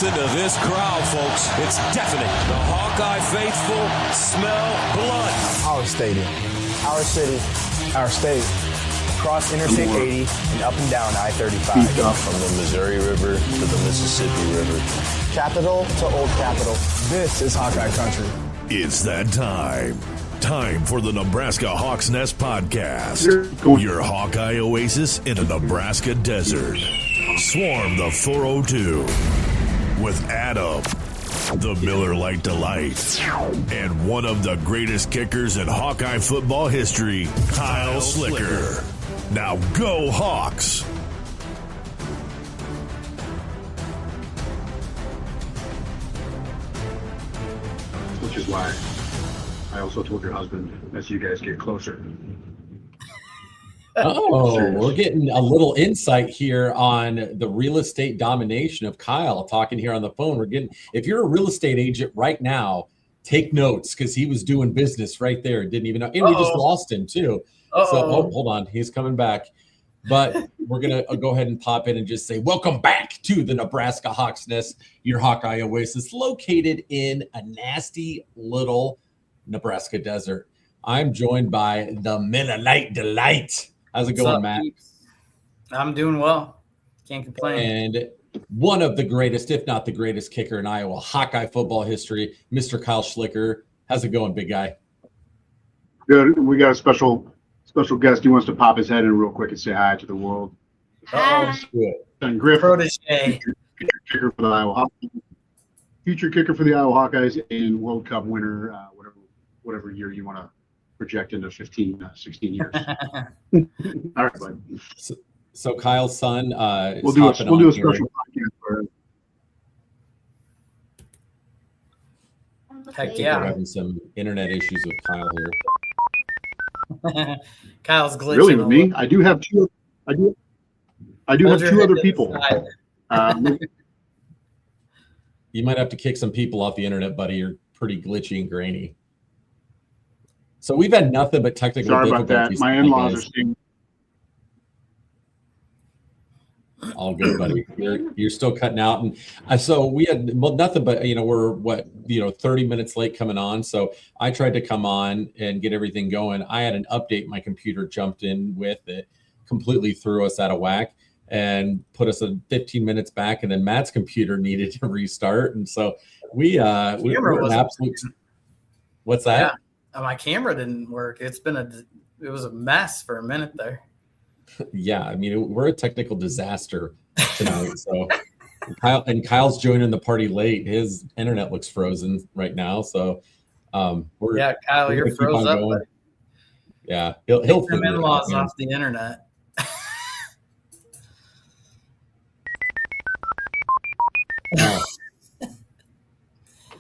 Listen to this crowd, folks. It's deafening. The Hawkeye faithful smell blood. Our stadium, our city, our state. Across Interstate 80 and up and down I-35. From the Missouri River to the Mississippi River. Capital to Old Capital. This is Hawkeye Country. It's that time. Time for the Nebraska Hawk's Nest podcast. Your Hawkeye oasis in a Nebraska desert. Swarm the 402 with Adam, the Miller Lite Delight, and one of the greatest kickers in Hawkeye football history, Kyle Slicker. Now go Hawks! Which is why I also told your husband as you guys get closer. Oh, we're getting a little insight here on the real estate domination of Kyle talking here on the phone. If you're a real estate agent right now, take notes because he was doing business right there. Didn't even know. And we just lost him too. So hold on. He's coming back. But we're going to go ahead and pop in and just say, welcome back to the Nebraska Hawk's Nest, your Hawkeye oasis, located in a nasty little Nebraska desert. I'm joined by the Miller Lite Delight. How's it going, Matt? I'm doing well. Can't complain. And one of the greatest, if not the greatest kicker in Iowa Hawkeye football history, Mr. Kyle Slicker. How's it going, big guy? Good. We got a special guest. He wants to pop his head in real quick and say hi to the world. Good. And Griff, Protege. future kicker for the Iowa Hawkeyes, future kicker for the Iowa Hawkeyes, and World Cup winner, whatever year you want to project into 15, 16 years. All right, bud. So Kyle's son is we'll do a special here. podcast for it. Heck We're yeah. having some internet issues with Kyle here. Kyle's glitching. Really, with me? I do have two. I do have two other people. You might have to kick some people off the internet, buddy. You're pretty glitchy and grainy. So we've had nothing but technical Sorry about difficulties. that. My in-laws are staying. All good, buddy. You're still cutting out, and so we had nothing but we're 30 minutes late coming on. So I tried to come on and get everything going. I had an update. My computer jumped in with it, completely threw us out of whack and put us 15 minutes back. And then Matt's computer needed to restart, and so we were an absolute. What's that? Yeah. My camera didn't work. It was a mess for a minute there. Yeah, I mean, we're a technical disaster tonight. So Kyle's joining the party late. His internet looks frozen right now. So Kyle, you're froze up. Buddy. Yeah, he'll take them in-laws off the internet.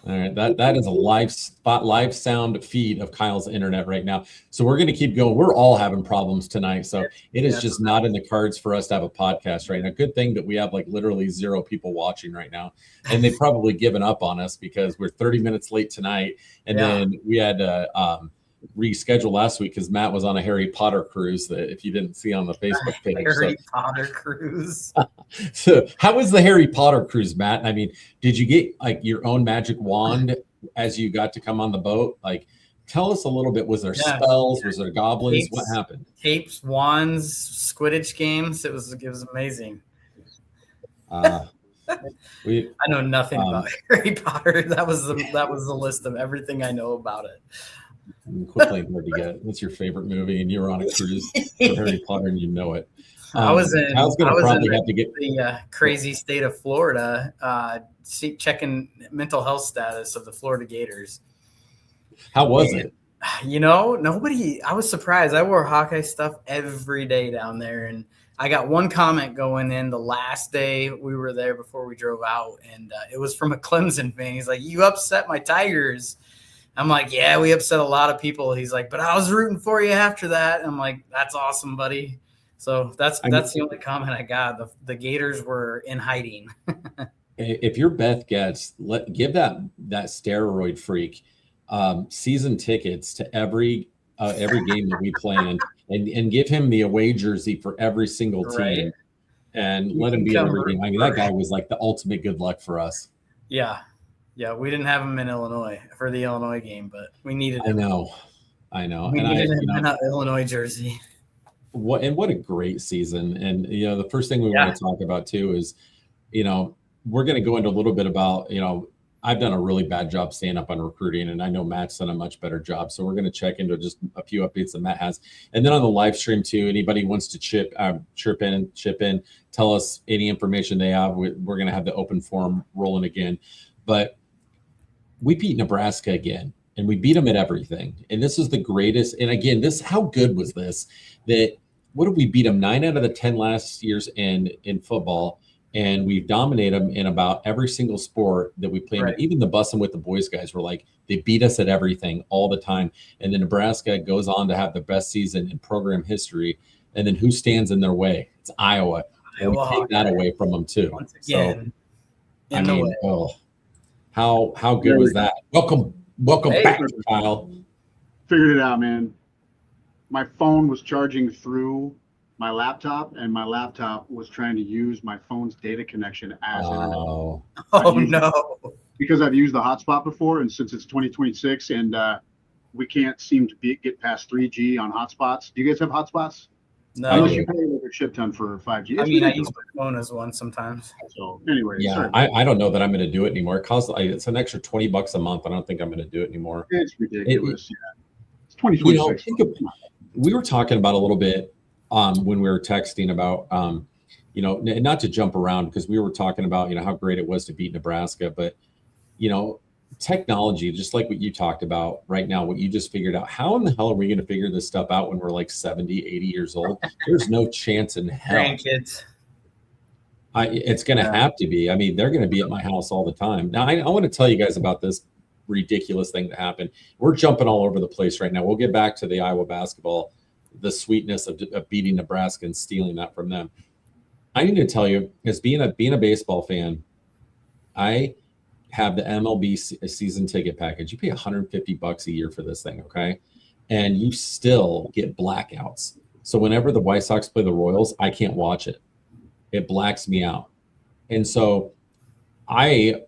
All right, that is a live sound feed of Kyle's internet right now. So we're going to keep going. We're all having problems tonight, so it is just not in the cards for us to have a podcast right now. Good thing that we have like literally 0 people watching right now, and they've probably given up on us because we're 30 minutes late tonight, and then we had to reschedule last week because Matt was on a Harry Potter cruise. That if you didn't see on the Facebook page, Harry Potter cruise. So how was the Harry Potter cruise, Matt? I mean, did you get like your own magic wand as you got to come on the boat? Like, tell us a little bit. Was there spells? Was there goblins? What happened? Capes, wands, Quidditch games. It was amazing. I know nothing about Harry Potter. That was the list of everything I know about it. Quit playing hard to get. What's your favorite movie? And you were on a cruise for Harry Potter, and you know it. I was in the crazy state of Florida, checking mental health status of the Florida Gators. How was it? Nobody. I was surprised. I wore Hawkeye stuff every day down there, and I got one comment going in the last day we were there before we drove out, and it was from a Clemson fan. He's like, "You upset my Tigers." I'm like, "Yeah, we upset a lot of people." He's like, "But I was rooting for you after that." I'm like, "That's awesome, buddy." So that's the only comment I got. The Gators were in hiding. If your Beth gets, give that steroid freak season tickets to every game that we play in, and give him the away jersey for every single team. and let him be in every game. I mean, that guy was like the ultimate good luck for us. Yeah. Yeah, we didn't have him in Illinois for the Illinois game, but we needed him. I know. We needed him in an Illinois jersey. What a great season. And, the first thing we want to talk about too is, we're going to go into a little bit about, I've done a really bad job staying up on recruiting, and I know Matt's done a much better job. So we're going to check into just a few updates that Matt has. And then on the live stream too, anybody wants to chip in, tell us any information they have. We're going to have the open forum rolling again. But we beat Nebraska again, and we beat them at everything. And this is the greatest. And again, how good was this? What did we beat them 9 out of the 10 last years in football? And we've dominated them in about every single sport that we play. Right. Even the Bussin' with the Boys guys were like, they beat us at everything all the time. And then Nebraska goes on to have the best season in program history. And then who stands in their way? It's Iowa. And we take that away from them too. Once again, how good was that? Welcome back, Kyle. Figured it out, man. My phone was charging through my laptop, and my laptop was trying to use my phone's data connection as internet. Oh no! Because I've used the hotspot before, and since it's 2026, and we can't seem to get past 3G on hotspots. Do you guys have hotspots? No. Unless you pay like a shit ton for 5G. I mean, I use my phone as one sometimes. So anyway, I don't know that I'm going to do it anymore. It's an extra $20 a month. I don't think I'm going to do it anymore. It's ridiculous. It's 2026. We were talking about a little bit when we were texting about, not to jump around, because we were talking about, how great it was to beat Nebraska, but, technology, just like what you talked about right now, what you just figured out, how in the hell are we going to figure this stuff out when we're like 70, 80 years old? There's no chance in hell. Grandkids. It's going to have to be. I mean, they're going to be at my house all the time. Now, I want to tell you guys about this ridiculous thing that happened. We're jumping all over the place right now. We'll get back to the Iowa basketball, the sweetness of beating Nebraska and stealing that from them. I need to tell you, as being a baseball fan, I have the MLB season ticket package. You pay $150 a year for this thing, okay? And you still get blackouts. So whenever the White Sox play the Royals, I can't watch it. It blacks me out. And so I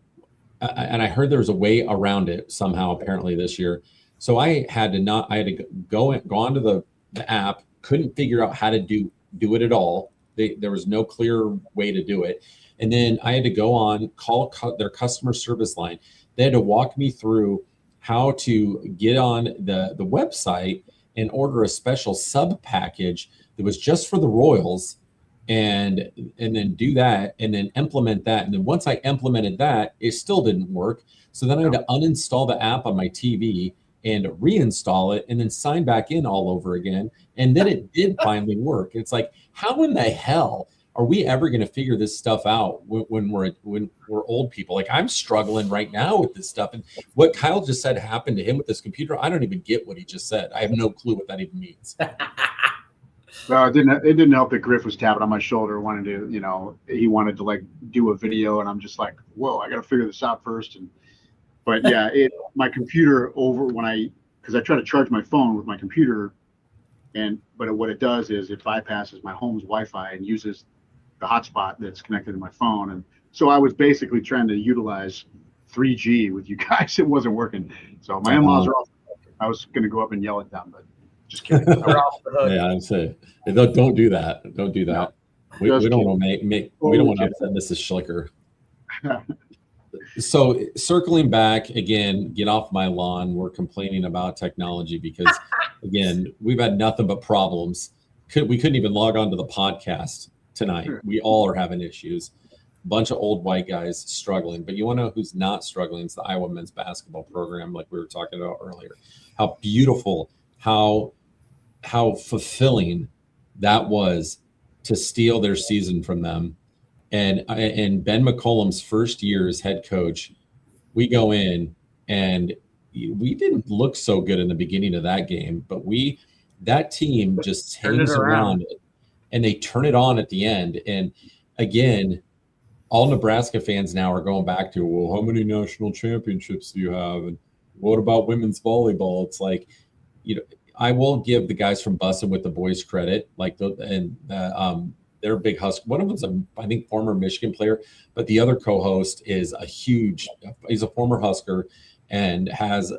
heard there was a way around it somehow, apparently this year. So I had to go onto the app, couldn't figure out how to do it at all. There was no clear way to do it. And then I had to go on, call their customer service line. They had to walk me through how to get on the website and order a special sub package that was just for the Royals, and then do that, and then implement that. And then once I implemented that, it still didn't work. So then I had to uninstall the app on my TV and reinstall it, and then sign back in all over again. And then it did finally work. It's like, how in the hell are we ever going to figure this stuff out when we're old people? Like, I'm struggling right now with this stuff. And what Kyle just said happened to him with this computer, I don't even get what he just said. I have no clue what that even means. Well, it didn't help that Griff was tapping on my shoulder, he wanted to like do a video, and I'm just like, whoa, I got to figure this out first. But yeah, my computer because I try to charge my phone with my computer, but what it does is it bypasses my home's Wi-Fi and uses the hotspot that's connected to my phone. And so I was basically trying to utilize 3G with you guys. It wasn't working. So my in-laws are off. I was going to go up and yell at them, but just kidding. We're off the hook. Yeah, I'd say don't do that. Don't do that. No, we don't want to we don't want to upset Mrs. Schlicker. So circling back again, get off my lawn. We're complaining about technology because, again, we've had nothing but problems. We couldn't even log on to the podcast tonight. Sure. We all are having issues. A bunch of old white guys struggling. But you want to know who's not struggling? It's the Iowa men's basketball program, like we were talking about earlier. How beautiful, how fulfilling that was to steal their season from them. And Ben McCollum's first year as head coach, we go in and we didn't look so good in the beginning of that game, but that team just hangs around it, and they turn it on at the end. And again, all Nebraska fans now are going back to, well, how many national championships do you have? And what about women's volleyball? It's like, I will give the guys from Bussin' with the Boys credit, they're big Husker. One of them's I think former Michigan player, but the other co-host is he's a former Husker and has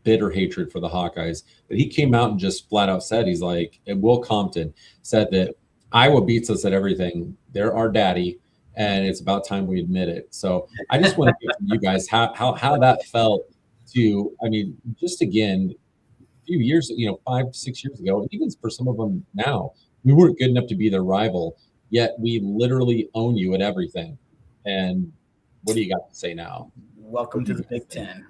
bitter hatred for the Hawkeyes. But he came out and just flat out said, he's like, and Will Compton said that Iowa beats us at everything. They're our daddy, and it's about time we admit it. So I just want to get from you guys how that felt to, I mean, just again, a few years, 5-6 years ago, even for some of them now, we weren't good enough to be their rival, yet we literally own you at everything. And what do you got to say now? Welcome to the Big Ten.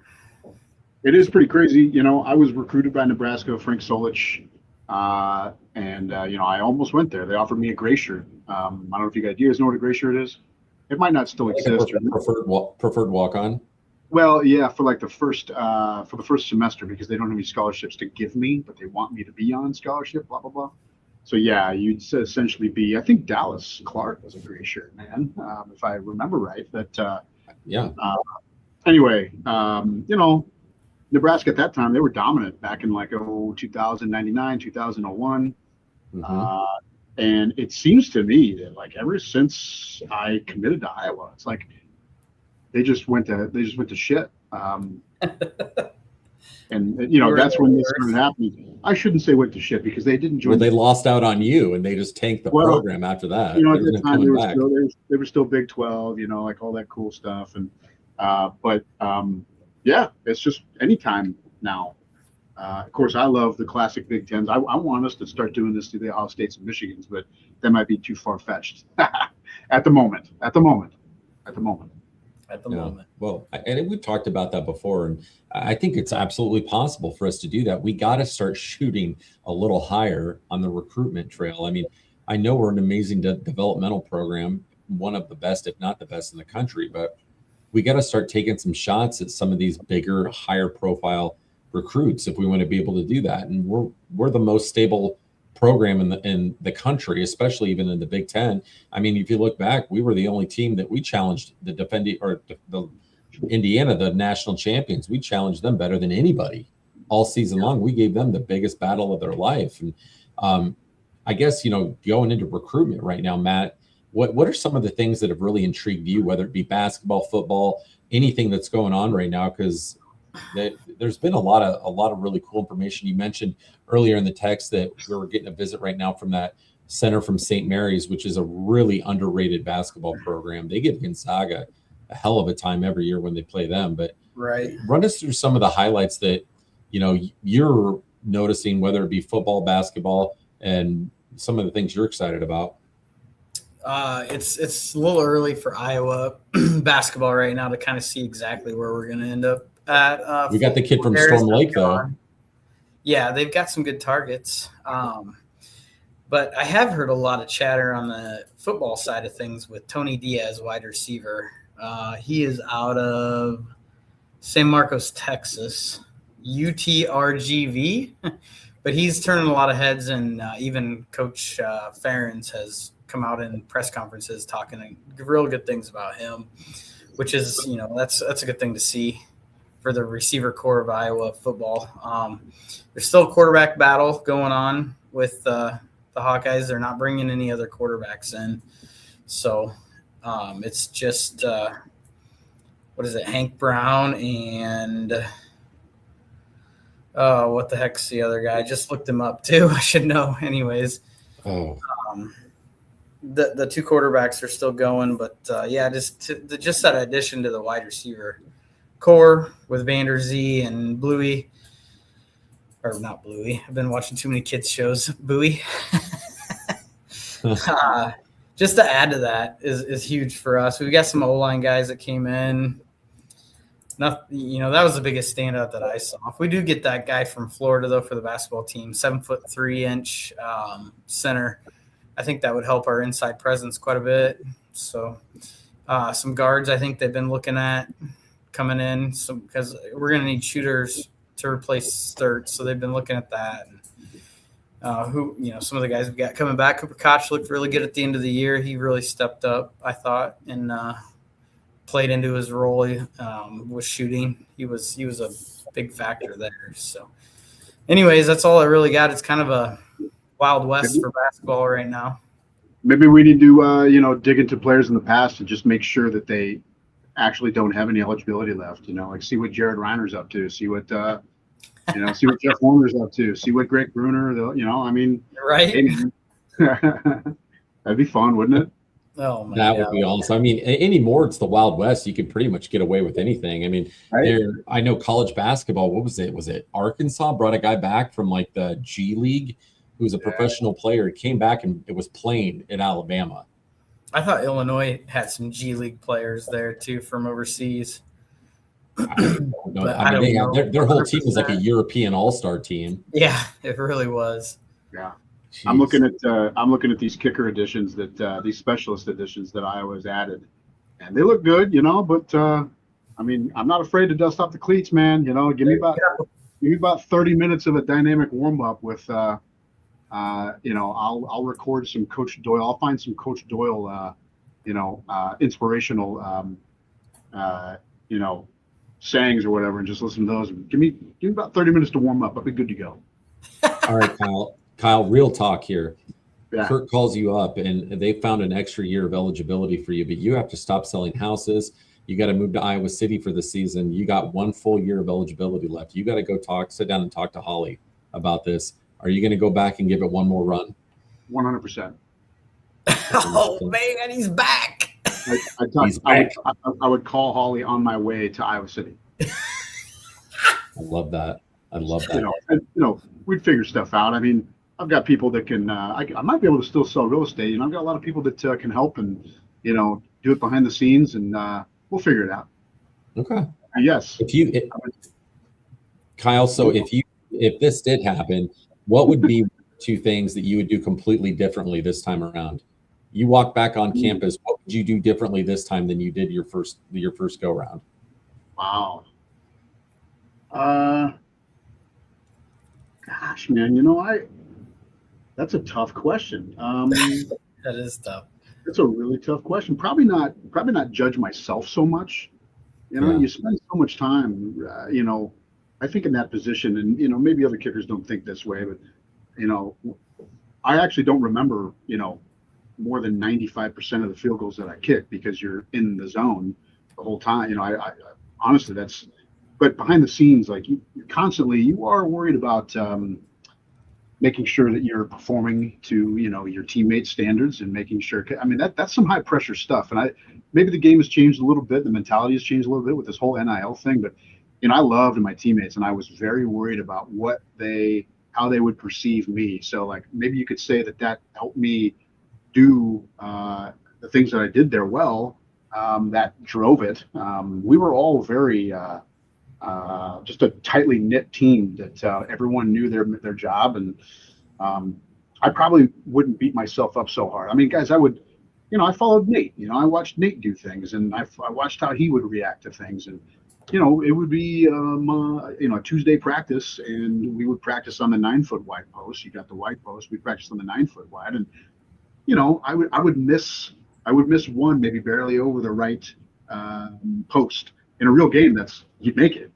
It is pretty crazy. I was recruited by Nebraska, Frank Solich, and I almost went there. They offered me a gray shirt. I don't know if you guys know what a gray shirt is. It might not still exist. Preferred walk-on. Well, yeah, for the first semester, because they don't have any scholarships to give me, but they want me to be on scholarship. Blah blah blah. So yeah, you'd essentially be. I think Dallas Clark was a gray shirt, man, if I remember right. But yeah. Anyway, Nebraska at that time, they were dominant back in 2099, 2001. Mm-hmm. And it seems to me that ever since I committed to Iowa, it's like they just went to shit. And that's when this started happening. I shouldn't say went to shit because they didn't join. Well, they lost out on you, and they just tanked the program after that. At the time they were still Big 12, all that cool stuff. And yeah, it's just anytime now. Of course, I love the classic Big Tens. I want us to start doing this to the Ohio States and Michigans, but that might be too far fetched at the moment. Well, and we've talked about that before, and I think it's absolutely possible for us to do that. We got to start shooting a little higher on the recruitment trail. I mean, I know we're an amazing developmental program, one of the best, if not the best in the country, but we got to start taking some shots at some of these bigger, higher profile recruits if we want to be able to do that. And we're the most stable program in the country, especially even in the Big Ten. I mean, if you look back, we were the only team that we challenged the Indiana, the national champions. We challenged them better than anybody all season long. We gave them the biggest battle of their life. And I guess, going into recruitment right now, Matt, what are some of the things that have really intrigued you, whether it be basketball, football, anything that's going on right now? Because there's been a lot of really cool information. You mentioned earlier in the text that we're getting a visit right now from that center from St. Mary's, which is a really underrated basketball program. They give Gonzaga a hell of a time every year when they play them. But run us through some of the highlights that you're noticing, whether it be football, basketball, and some of the things you're excited about. It's a little early for Iowa basketball right now to kind of see exactly where we're going to end up at. We got the kid from Storm Lake, though. Yeah, they've got some good targets. But I have heard a lot of chatter on the football side of things with Tony Diaz, wide receiver. He is out of San Marcos, Texas, UTRGV. But he's turning a lot of heads, and even Coach Ferentz has come out in press conferences talking real good things about him, which is, that's a good thing to see for the receiver core of Iowa football. There's still a quarterback battle going on with the Hawkeyes. They're not bringing any other quarterbacks in. So it's just, Hank Brown and what the heck's the other guy? I just looked him up too. I should know anyways. The two quarterbacks are still going, but just that addition to the wide receiver core with Vander Z and Bluey, or not Bluey. I've been watching too many kids shows. Bowie. Just to add to that is huge for us. We've got some O-line guys that came in. That was the biggest standout that I saw. If we do get that guy from Florida, though, for the basketball team, 7'3" center, I think that would help our inside presence quite a bit. So some guards I think they've been looking at coming in, because we're going to need shooters to replace Sturt. So they've been looking at that. Some of the guys we've got coming back. Cooper Koch looked really good at the end of the year. He really stepped up, I thought, and played into his role with shooting. He was a big factor there. So anyways, that's all I really got. It's kind of a Wild West for basketball right now. Maybe we need to, dig into players in the past and just make sure that they actually don't have any eligibility left. Like see what Jared Reiner's up to, see what see what Jeff Warner's up to, see what Greg Bruner. Right? That'd be fun, wouldn't it? Oh my That God. would be awesome. I mean, anymore, it's the Wild West. You can pretty much get away with anything. I mean, Right. I know college basketball. What was it? Was it Arkansas brought a guy back from like the G League who was a professional player? He came back and it was playing in Alabama. I thought Illinois had some G League players there too from overseas. No, I don't know. their whole team was like a European all-star team. Yeah, it really was. Yeah. Jeez. I'm looking at these kicker additions these specialist additions that Iowa's added, and they look good, But I'm not afraid to dust off the cleats, man. Give me about 30 minutes of a dynamic warm up with, I'll record some Coach Doyle. I'll find some Coach Doyle, inspirational, sayings or whatever, and just listen to those. Give me about 30 minutes to warm up. I'll be good to go. All right, Kyle, real talk here. Yeah. Kurt calls you up and they found an extra year of eligibility for you, but you have to stop selling houses. You got to move to Iowa City for the season. You got 1 full year of eligibility left. You got to go sit down and talk to Holly about this. Are you going to go back and give it one more run? 100%. Oh man, he's back. I would call Holly on my way to Iowa City. I love that. We'd figure stuff out. I mean, I've got people that can. I might be able to still sell real estate. I've got a lot of people that can help and do it behind the scenes, and we'll figure it out. Okay. Yes. Kyle, so if this did happen, what would be 2 things that you would do completely differently this time around? You walk back on campus, what would you do differently this time than you did your first go round? Wow. Gosh, man, that's a tough question. That is tough. It's a really tough question. Probably not judge myself so much. You spend so much time, I think in that position, and maybe other kickers don't think this way, but I actually don't remember, more than 95% of the field goals that I kick because you're in the zone the whole time. I honestly, but behind the scenes, like you are worried about making sure that you're performing to your teammates' standards and making sure. I mean, that's some high pressure stuff, and maybe the game has changed a little bit, the mentality has changed a little bit with this whole NIL thing, but I loved my teammates, and I was very worried about how they would perceive me. So like maybe you could say that helped me do the things that I did there well, that drove it. We were all very just a tightly knit team that everyone knew their job, and I probably wouldn't beat myself up so hard. I mean, guys, I would, I followed Nate. I watched Nate do things, and I watched how he would react to things, and it would be a Tuesday practice, and we would practice on the 9-foot wide post. You got the wide post. We practiced on the 9-foot wide, and I would miss one, maybe barely over the right post. In a real game, you'd make it,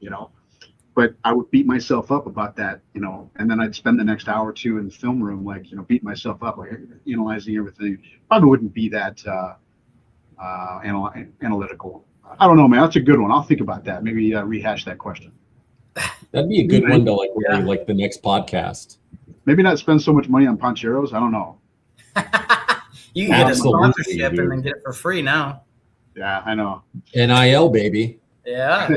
but I would beat myself up about that, and then I'd spend the next hour or two in the film room, like, beating myself up, like analyzing everything. Probably wouldn't be that analytical. I don't know, man. That's a good one. I'll think about that. Maybe rehash that question. That'd be a good one to like the next podcast. Maybe not spend so much money on poncheros. I don't know. You can get a Absolutely, sponsorship and then get it for free now. Yeah, I know. NIL, baby. Yeah.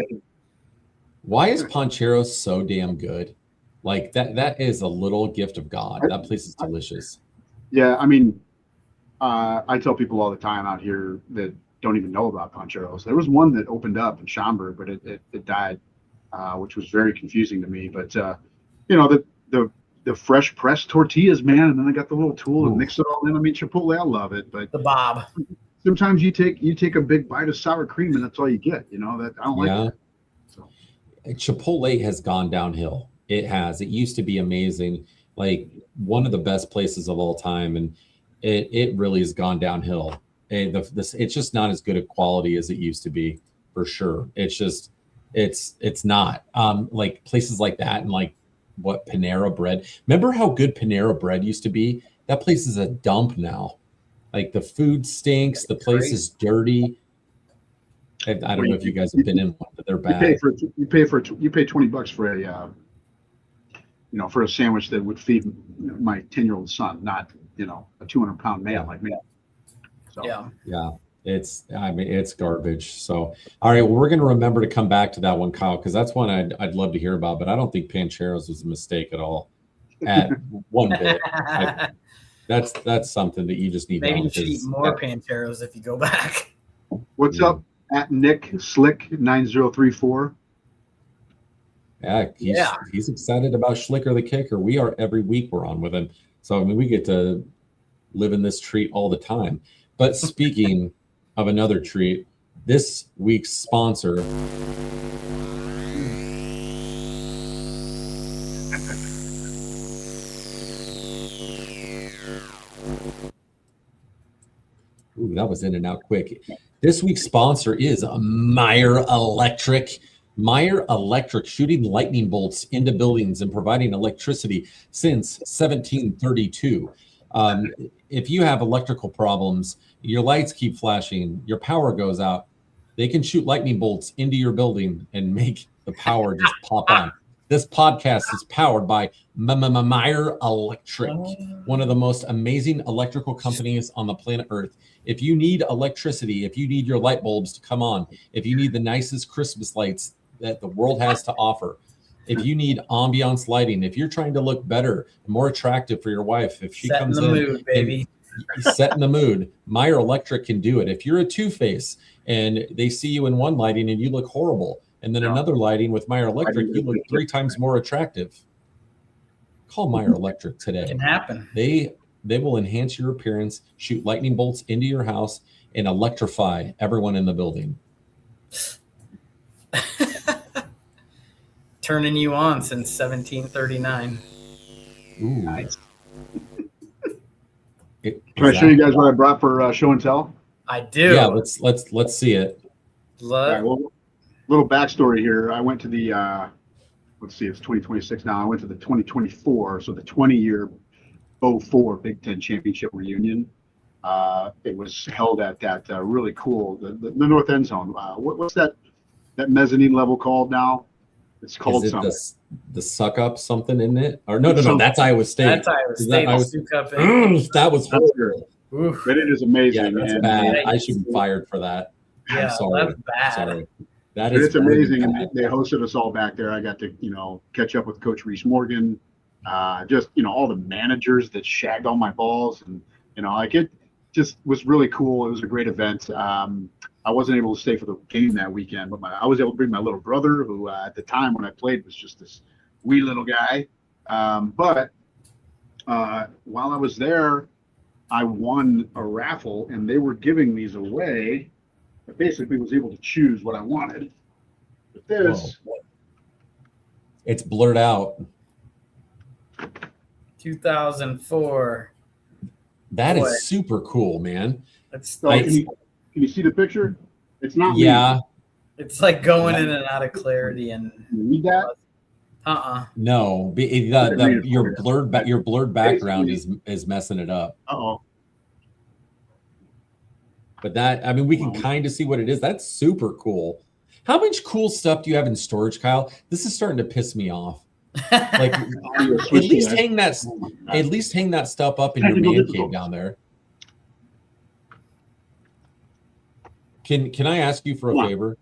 Why is Poncheros so damn good? Like that is a little gift of God. That place is delicious. Yeah, I mean, I tell people all the time out here that don't even know about Poncheros. There was one that opened up in Schaumburg, but it died, which was very confusing to me. But the fresh pressed tortillas, man, and then I got the little tool to mix it all in. I mean, Chipotle, I love it, but The Bob. sometimes you take a big bite of sour cream and that's all you get. That I don't like that. So. Chipotle has gone downhill. It has. It used to be amazing, like one of the best places of all time, and it really has gone downhill. And it's just not as good a quality as it used to be, for sure. It's just it's not. Like places like that, and like what Panera Bread. Remember how good Panera Bread used to be? That place is a dump now. Like the food stinks. The place is dirty. I don't know if you guys have been in one, but they're bad. You pay $20 for a for a sandwich that would feed my 10-year-old son, not a 200-pound male like me. So. Yeah. It's garbage. So, all right, well, we're going to remember to come back to that one, Kyle, because that's one I'd love to hear about, but I don't think Pancheros was a mistake at all. At one bit. That's something that you just need maybe to you should eat more Pancheros if you go back. What's up at Nick Slick 9034? Yeah, he's excited about Schlicker the kicker. We are every week we're on with him. So I mean we get to live in this treat all the time. But speaking of another treat, this week's sponsor Ooh, that was in and out quick. This week's sponsor is Meyer Electric. Meyer Electric, shooting lightning bolts into buildings and providing electricity since 1732. If you have electrical problems, your lights keep flashing, your power goes out, they can shoot lightning bolts into your building and make the power just pop on. This podcast is powered by Meyer Electric, one of the most amazing electrical companies on the planet Earth. If you need electricity, if you need your light bulbs to come on, if you need the nicest Christmas lights that the world has to offer, if you need ambiance lighting, if you're trying to look better and more attractive for your wife, if she comes in mood, baby. and set in the mood, Meyer Electric can do it. If you're a two-face and they see you in one lighting and you look horrible, and then another lighting with Meyer Electric, you look 3 times more attractive. Call Meyer Electric today. It can happen. They will enhance your appearance, shoot lightning bolts into your house, and electrify everyone in the building. Turning you on since 1739. Ooh. Nice. Can I show you guys what I brought for show and tell? I do. Yeah, let's see it. All right, well, little backstory here. I went to the let's see, it's 2026 now. I went to the 2024, so the 20-year 04 Big Ten Championship reunion. It was held at that really cool the north end zone. What's that mezzanine level called now? It's called something. The suck up something, isn't it? Or no, that's Iowa State. That's Iowa State. That was horrible. But it is amazing. Yeah, that's bad. I should be fired for that. Yeah, I'm sorry. that's bad. Sorry. That is it's amazing. Bad. And they hosted us all back there. I got to, catch up with Coach Reese Morgan, just, all the managers that shagged all my balls. And, it just was really cool. It was a great event. I wasn't able to stay for the game that weekend, but I was able to bring my little brother, who at the time when I played was just this wee little guy. But while I was there, I won a raffle, and they were giving these away. I basically was able to choose what I wanted. But this, it's blurred out. 2004. That is super cool, man. Can you see the picture? It's not. Yeah. Me. It's like going in and out of clarity. And you need that? No, your blurred background is messing it up. Uh-oh. But we can kind of see what it is. That's super cool. How much cool stuff do you have in storage, Kyle? This is starting to piss me off. Like at least hang that stuff up in your man cave down there. Can I ask you for a favor?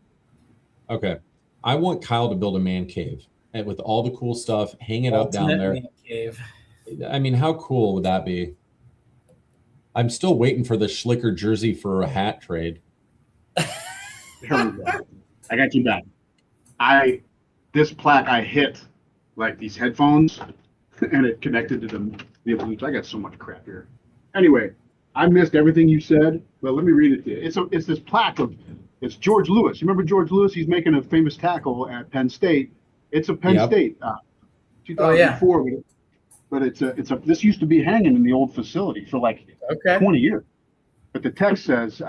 Okay. I want Kyle to build a man cave and with all the cool stuff, hang it up down there. Man cave. I mean, how cool would that be? I'm still waiting for the Schlicker jersey for a hat trade. Here we go. I got you back. This plaque I hit like these headphones, and it connected to the Bluetooth. I got so much crap here. Anyway, I missed everything you said, but let me read it to you. It's this plaque it's George Lewis. You remember George Lewis? He's making a famous tackle at Penn State. It's a Penn State 2004. But this used to be hanging in the old facility for like 20 years. But the text says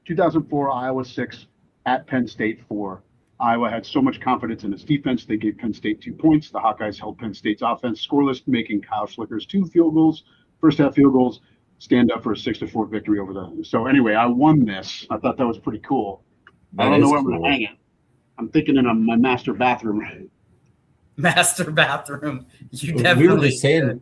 2004 Iowa 6 at Penn State 4. Iowa had so much confidence in its defense, they gave Penn State 2 points. The Hawkeyes held Penn State's offense scoreless, making Kyle Schlicker's 2 field goals, first half field goals, stand up for a 6-4 victory over the. So anyway, I won this. I thought that was pretty cool. I don't know where I'm going to hang it. I'm thinking in my master bathroom. Master bathroom. You We definitely were just saying, should.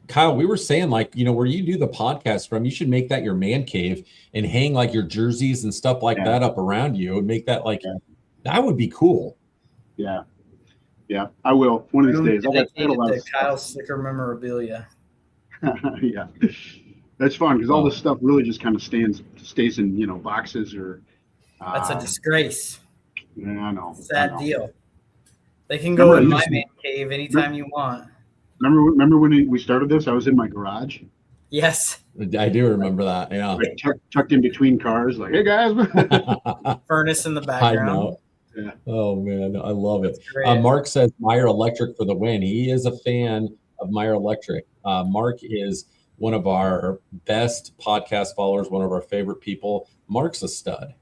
Kyle, we were saying, like, where you do the podcast from, you should make that your man cave and hang like your jerseys and stuff like that up around you and make that that would be cool. Yeah. Yeah, I will. One of these days. I got a lot of Kyle Sticker memorabilia. Yeah. That's fun because all this stuff really just kind of stays in, boxes or. That's a disgrace. Yeah, I know. Sad deal. They can go in my man cave anytime you want. Remember when we started this? I was in my garage. Yes. I do remember that. Yeah. Like tucked in between cars, like, hey guys. Furnace in the I background. know. Yeah. Oh man, I love it. Great. Mark says Meyer Electric for the win. He is a fan of Meyer Electric. Mark is one of our best podcast followers, one of our favorite people. Mark's a stud.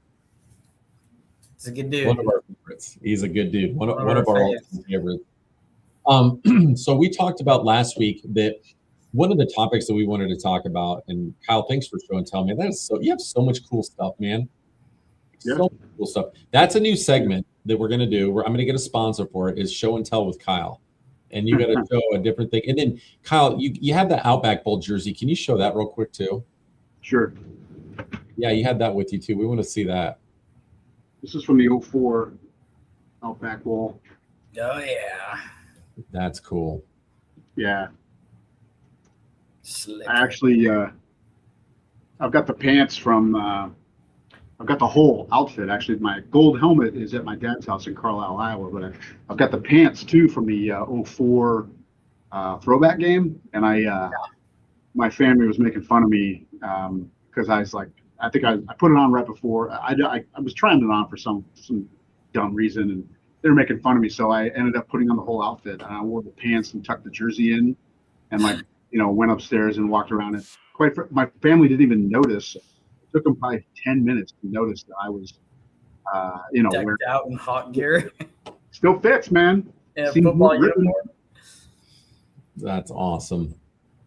He's a good dude. One of our favorites. He's a good dude. One of our ultimate favorites. So we talked about last week that one of the topics that we wanted to talk about, and Kyle, thanks for showing and telling me that is so. You have so much cool stuff, man. Yeah. So much cool stuff. That's a new segment that we're gonna do. Where I'm gonna get a sponsor for it. Is show and tell with Kyle, and you got to show a different thing. And then Kyle, you have the Outback Bowl jersey. Can you show that real quick too? Sure. Yeah, you had that with you too. We want to see that. This is from the 04 Outback Bowl. Oh yeah. That's cool. Yeah. Slick. I actually, I've got the pants from, I've got the whole outfit. Actually, my gold helmet is at my dad's house in Carlisle, Iowa, but I've got the pants too from the 04 throwback game. And my family was making fun of me because I was like, I think I put it on right before. I was trying it on for some dumb reason, and they were making fun of me. So I ended up putting on the whole outfit, and I wore the pants and tucked the jersey in, and went upstairs and walked around it. My family didn't even notice. It took them probably 10 minutes to notice that I was, decked out in hot gear. Still fits, man. Yeah, Seems football more written. uniform. That's awesome.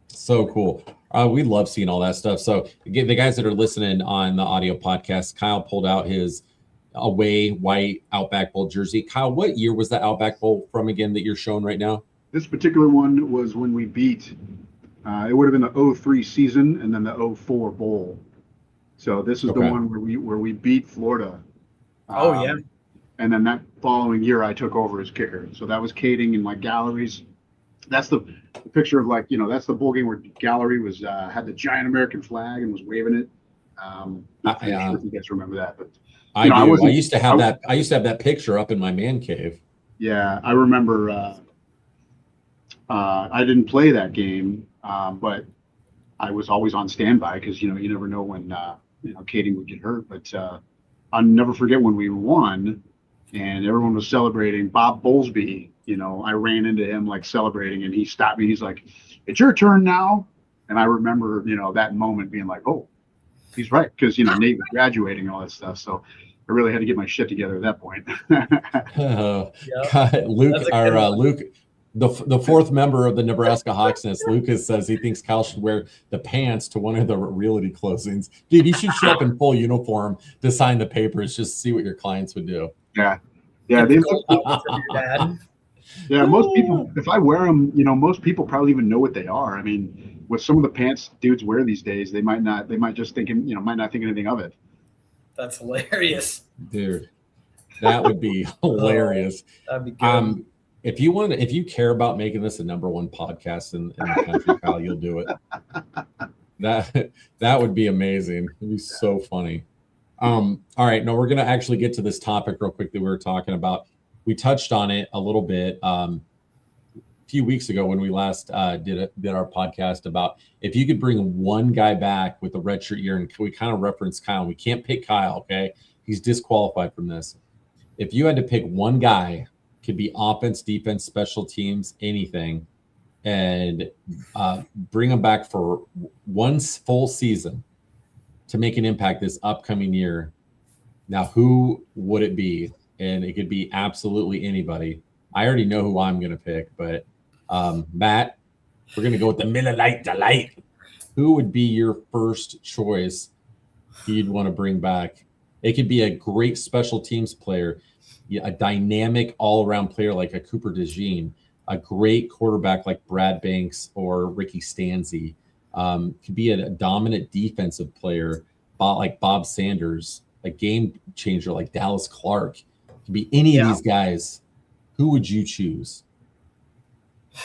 So cool. We love seeing all that stuff. So the guys that are listening on the audio podcast, Kyle pulled out his away white Outback Bowl jersey. Kyle, what year was that Outback Bowl from again that you're showing right now? This particular one was when we beat, it would have been the 03 season and then the 04 bowl. So this is the one where we beat Florida. Oh yeah. And then that following year I took over as kicker. So that was Kading in like galleries. That's the picture of that's the bowl game where Gallery was had the giant American flag and was waving it. Not sure if you guys remember that, but I do. I used to have that. I used to have that picture up in my man cave. Yeah, I remember. I didn't play that game, but I was always on standby because you never know when Kading would get hurt. But I'll never forget when we won, and everyone was celebrating. Bob Bowlesby, I ran into him like celebrating, and he stopped me. He's like, "It's your turn now." And I remember, that moment being like, "Oh, he's right," because Nate was graduating and all that stuff. So I really had to get my shit together at that point. God, Luke, the fourth member of the Nebraska Hawkeyes, Lucas says he thinks Kyle should wear the pants to one of the realty closings. Dude, you should show up in full uniform to sign the papers. Just see what your clients would do. Yeah. From your dad. Yeah, most people, if I wear them, most people probably even know what they are. I mean, with some of the pants dudes wear these days, they might just think, might not think anything of it. That's hilarious. Dude, that would be hilarious. That'd be good. If you care about making this a number one podcast in the country, Kyle, you'll do it. That would be amazing. It'd be so funny. All right, now we're gonna actually get to this topic real quick that we were talking about. We touched on it a little bit a few weeks ago when we last did our podcast about if you could bring one guy back with a redshirt year, and we kind of referenced Kyle. We can't pick Kyle, okay? He's disqualified from this. If you had to pick one guy, could be offense, defense, special teams, anything, and bring him back for one full season to make an impact this upcoming year. Now, who would it be? And it could be absolutely anybody. I already know who I'm going to pick, but Matt, we're going to go with the Miller Lite Delight. who would be your first choice you'd want to bring back? It could be a great special teams player, a dynamic all-around player like a Cooper DeJean, a great quarterback like Brad Banks or Ricky Stanzi. Could be a dominant defensive player like Bob Sanders, a game changer like Dallas Clark. Could be any of these guys. Who would you choose?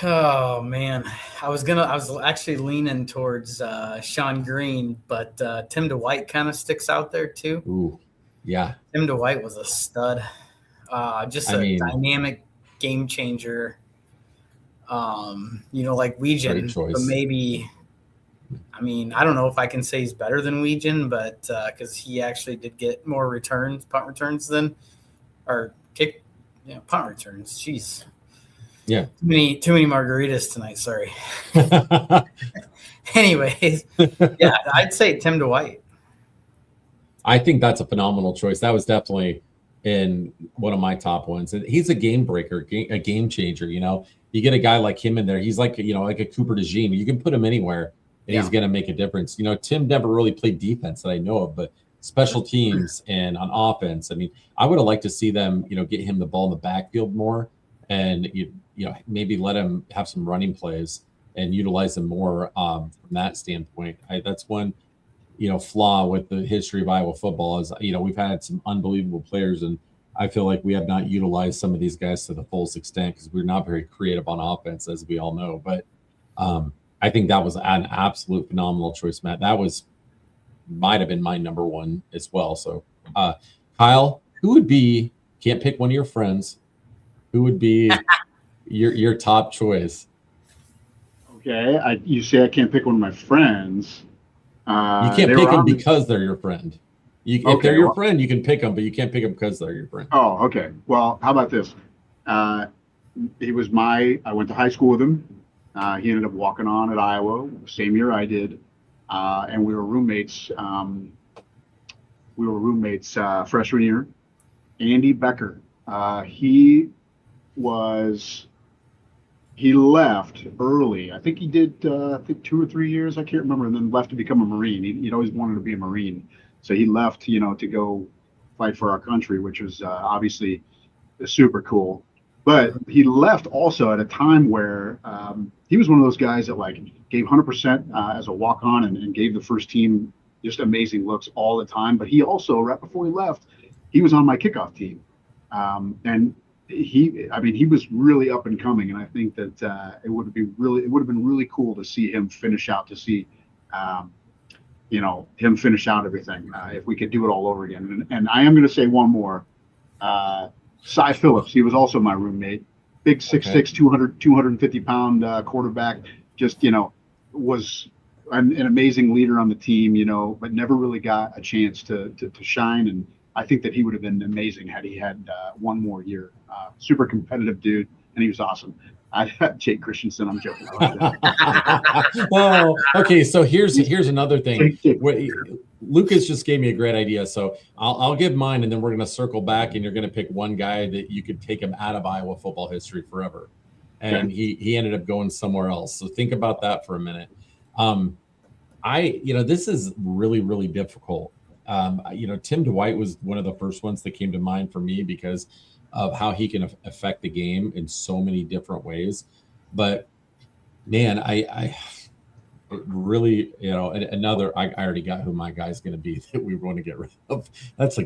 Oh man, I was actually leaning towards Sean Green, but Tim DeWhite kind of sticks out there too. Ooh, yeah. Tim DeWhite was a stud, dynamic game changer. Like Weejan, but maybe. I mean, I don't know if I can say he's better than Weejan, but because he actually did get more punt returns punt returns. Jeez. Yeah. Too many margaritas tonight. Sorry. Anyways, yeah, I'd say Tim DeWhite. I think that's a phenomenal choice. That was definitely in one of my top ones. And he's a game breaker, a game changer. You get a guy like him in there. He's like, like a Cooper DeJean. You can put him anywhere and he's going to make a difference. Tim never really played defense that I know of, but special teams and on offense. I mean, I would have liked to see them, get him the ball in the backfield more and, maybe let him have some running plays and utilize him more from that standpoint. That's one, flaw with the history of Iowa football is, we've had some unbelievable players and I feel like we have not utilized some of these guys to the fullest extent because we're not very creative on offense, as we all know. But I think that was an absolute phenomenal choice, Matt. That might have been my number one as well. So, Kyle, who would be, can't pick one of your friends, who would be your top choice? Okay. You say I can't pick one of my friends. You can't pick them because they're your friend. If they're your friend, you can pick them, but you can't pick them because they're your friend. Oh, okay. Well, how about this? I went to high school with him. He ended up walking on at Iowa, same year I did. And we were roommates. Freshman year. Andy Becker. He left early. I think he did 2 or 3 years. I can't remember. And then left to become a Marine. He'd always wanted to be a Marine. So he left, to go fight for our country, which was obviously super cool. But he left also at a time where he was one of those guys that gave 100% as a walk-on and gave the first team just amazing looks all the time. But he also, right before he left, he was on my kickoff team. And he was really up and coming. And I think that it would have been really cool to see him finish out, him finish out everything if we could do it all over again. And I am going to say one more. Cy Phillips, he was also my roommate. Big 6'6", 250-pound quarterback. Just, was an amazing leader on the team, but never really got a chance to shine. And I think that he would have been amazing had he had one more year. Super competitive dude, and he was awesome. Jake Christensen, I'm joking. Oh, okay. So here's another thing. Lucas just gave me a great idea. So I'll give mine, and then we're going to circle back, and you're going to pick one guy that you could take him out of Iowa football history forever. And he ended up going somewhere else. So think about that for a minute. This is really, really difficult. Tim DeWhite was one of the first ones that came to mind for me because of how he can affect the game in so many different ways. But man, I really, another, I already got who my guy's going to be that we want to get rid of. That's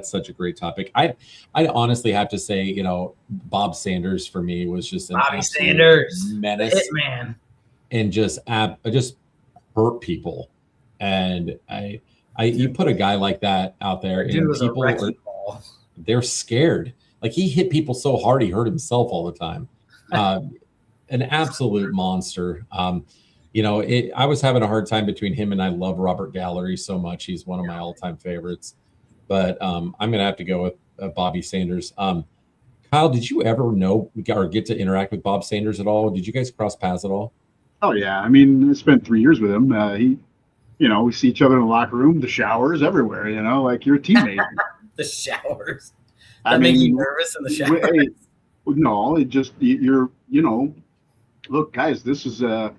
such a great topic. I honestly have to say, Bob Sanders for me was just an Bobby Sanders menace, man, and just hurt people. And you put a guy like that out there, and people they're scared. Like, he hit people so hard, he hurt himself all the time. An absolute monster. I was having a hard time between him and I love Robert Gallery so much. He's one of my all-time favorites. But I'm going to have to go with Bobby Sanders. Kyle, did you ever know or get to interact with Bob Sanders at all? Did you guys cross paths at all? Oh, yeah. I mean, I spent 3 years with him. We see each other in the locker room, the showers, everywhere, like you're a teammate. The showers. That make you nervous in the shower? No, it just, look, guys, this is a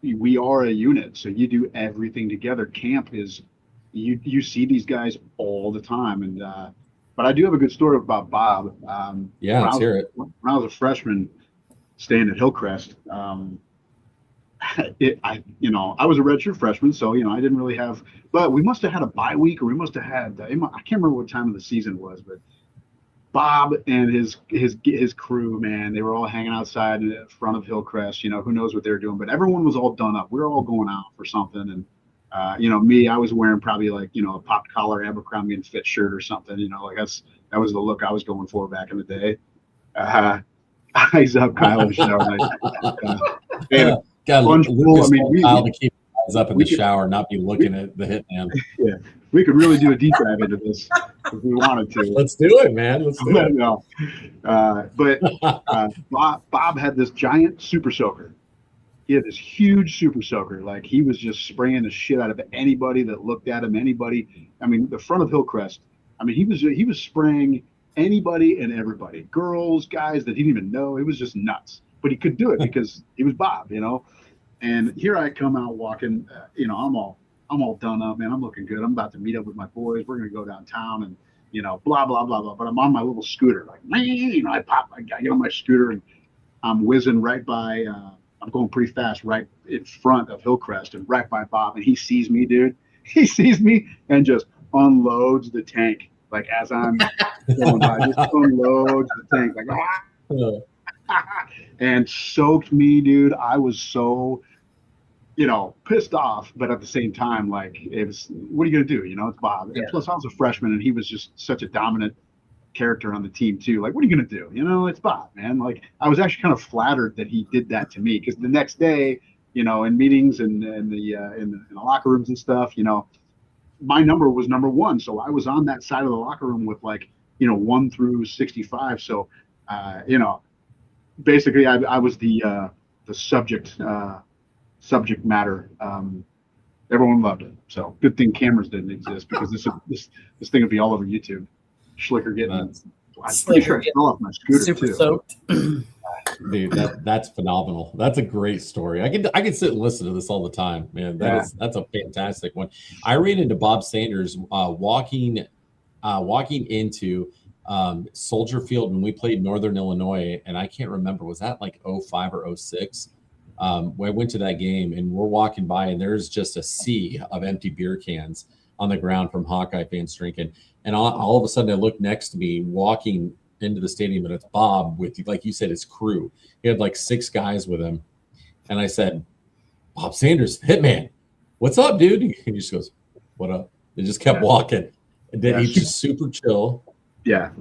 we are a unit. So you do everything together. Camp is, you see these guys all the time. And, but I do have a good story about Bob. Yeah, let's hear it. When I was a freshman staying at Hillcrest, I was a redshirt freshman, so I didn't really have. But we must have had a bye week, or we must have had. I can't remember what time of the season it was, but Bob and his crew, man, they were all hanging outside in front of Hillcrest. Who knows what they were doing, but everyone was all done up. We were all going out for something, and me, I was wearing probably like a popped collar Abercrombie and Fitch shirt or something. Like that was the look I was going for back in the day. Eyes up, Kyle, in the shower. Got Lunch pool. I mean, Kyle to keep his eyes up in the shower, not be looking at the hitman. Yeah, we could really do a deep dive into this if we wanted to. Let's do it, man. Let's do it. No. But Bob had this giant super soaker. He had this huge super soaker. Like, he was just spraying the shit out of anybody that looked at him. Anybody. I mean, the front of Hillcrest. I mean, he was spraying anybody and everybody, girls, guys that he didn't even know. It was just nuts. But he could do it because he was Bob, And here I come out walking, I'm all done up, man. I'm looking good. I'm about to meet up with my boys. We're gonna go downtown and blah blah blah blah. But I'm on my little scooter, like I get on my scooter and I'm whizzing right by. I'm going pretty fast, right in front of Hillcrest and right by Bob, and he sees me, dude. He sees me and just unloads the tank, like as I'm going by, just unloads the tank, like. And soaked me, dude. I was so, pissed off, but at the same time, like, it was, what are you gonna do? It's Bob. Yeah. And plus, I was a freshman, and he was just such a dominant character on the team too. Like, what are you gonna do? It's Bob, man. Like, I was actually kind of flattered that he did that to me, because the next day, in meetings and in the locker rooms and stuff, my number was number 1, so I was on that side of the locker room with 1 through 65. So, basically, I was the subject matter. Everyone loved it. So good thing cameras didn't exist, because this thing would be all over YouTube. Schlicker getting. I'm pretty sure I fell off my scooter super too. Soaked. Dude, that's phenomenal. That's a great story. I could sit and listen to this all the time, man. That's a fantastic one. I ran into Bob Sanders walking into Soldier Field when we played Northern Illinois, and I can't remember, was that like 05 or 06? I went to that game, and we're walking by, and there's just a sea of empty beer cans on the ground from Hawkeye fans drinking. And all of a sudden, I look next to me walking into the stadium, and it's Bob with, like you said, his crew. He had like 6 guys with him. And I said, Bob Sanders, Hitman, what's up, dude? He just goes, what up? They just kept walking. And then he's just super chill. Yeah.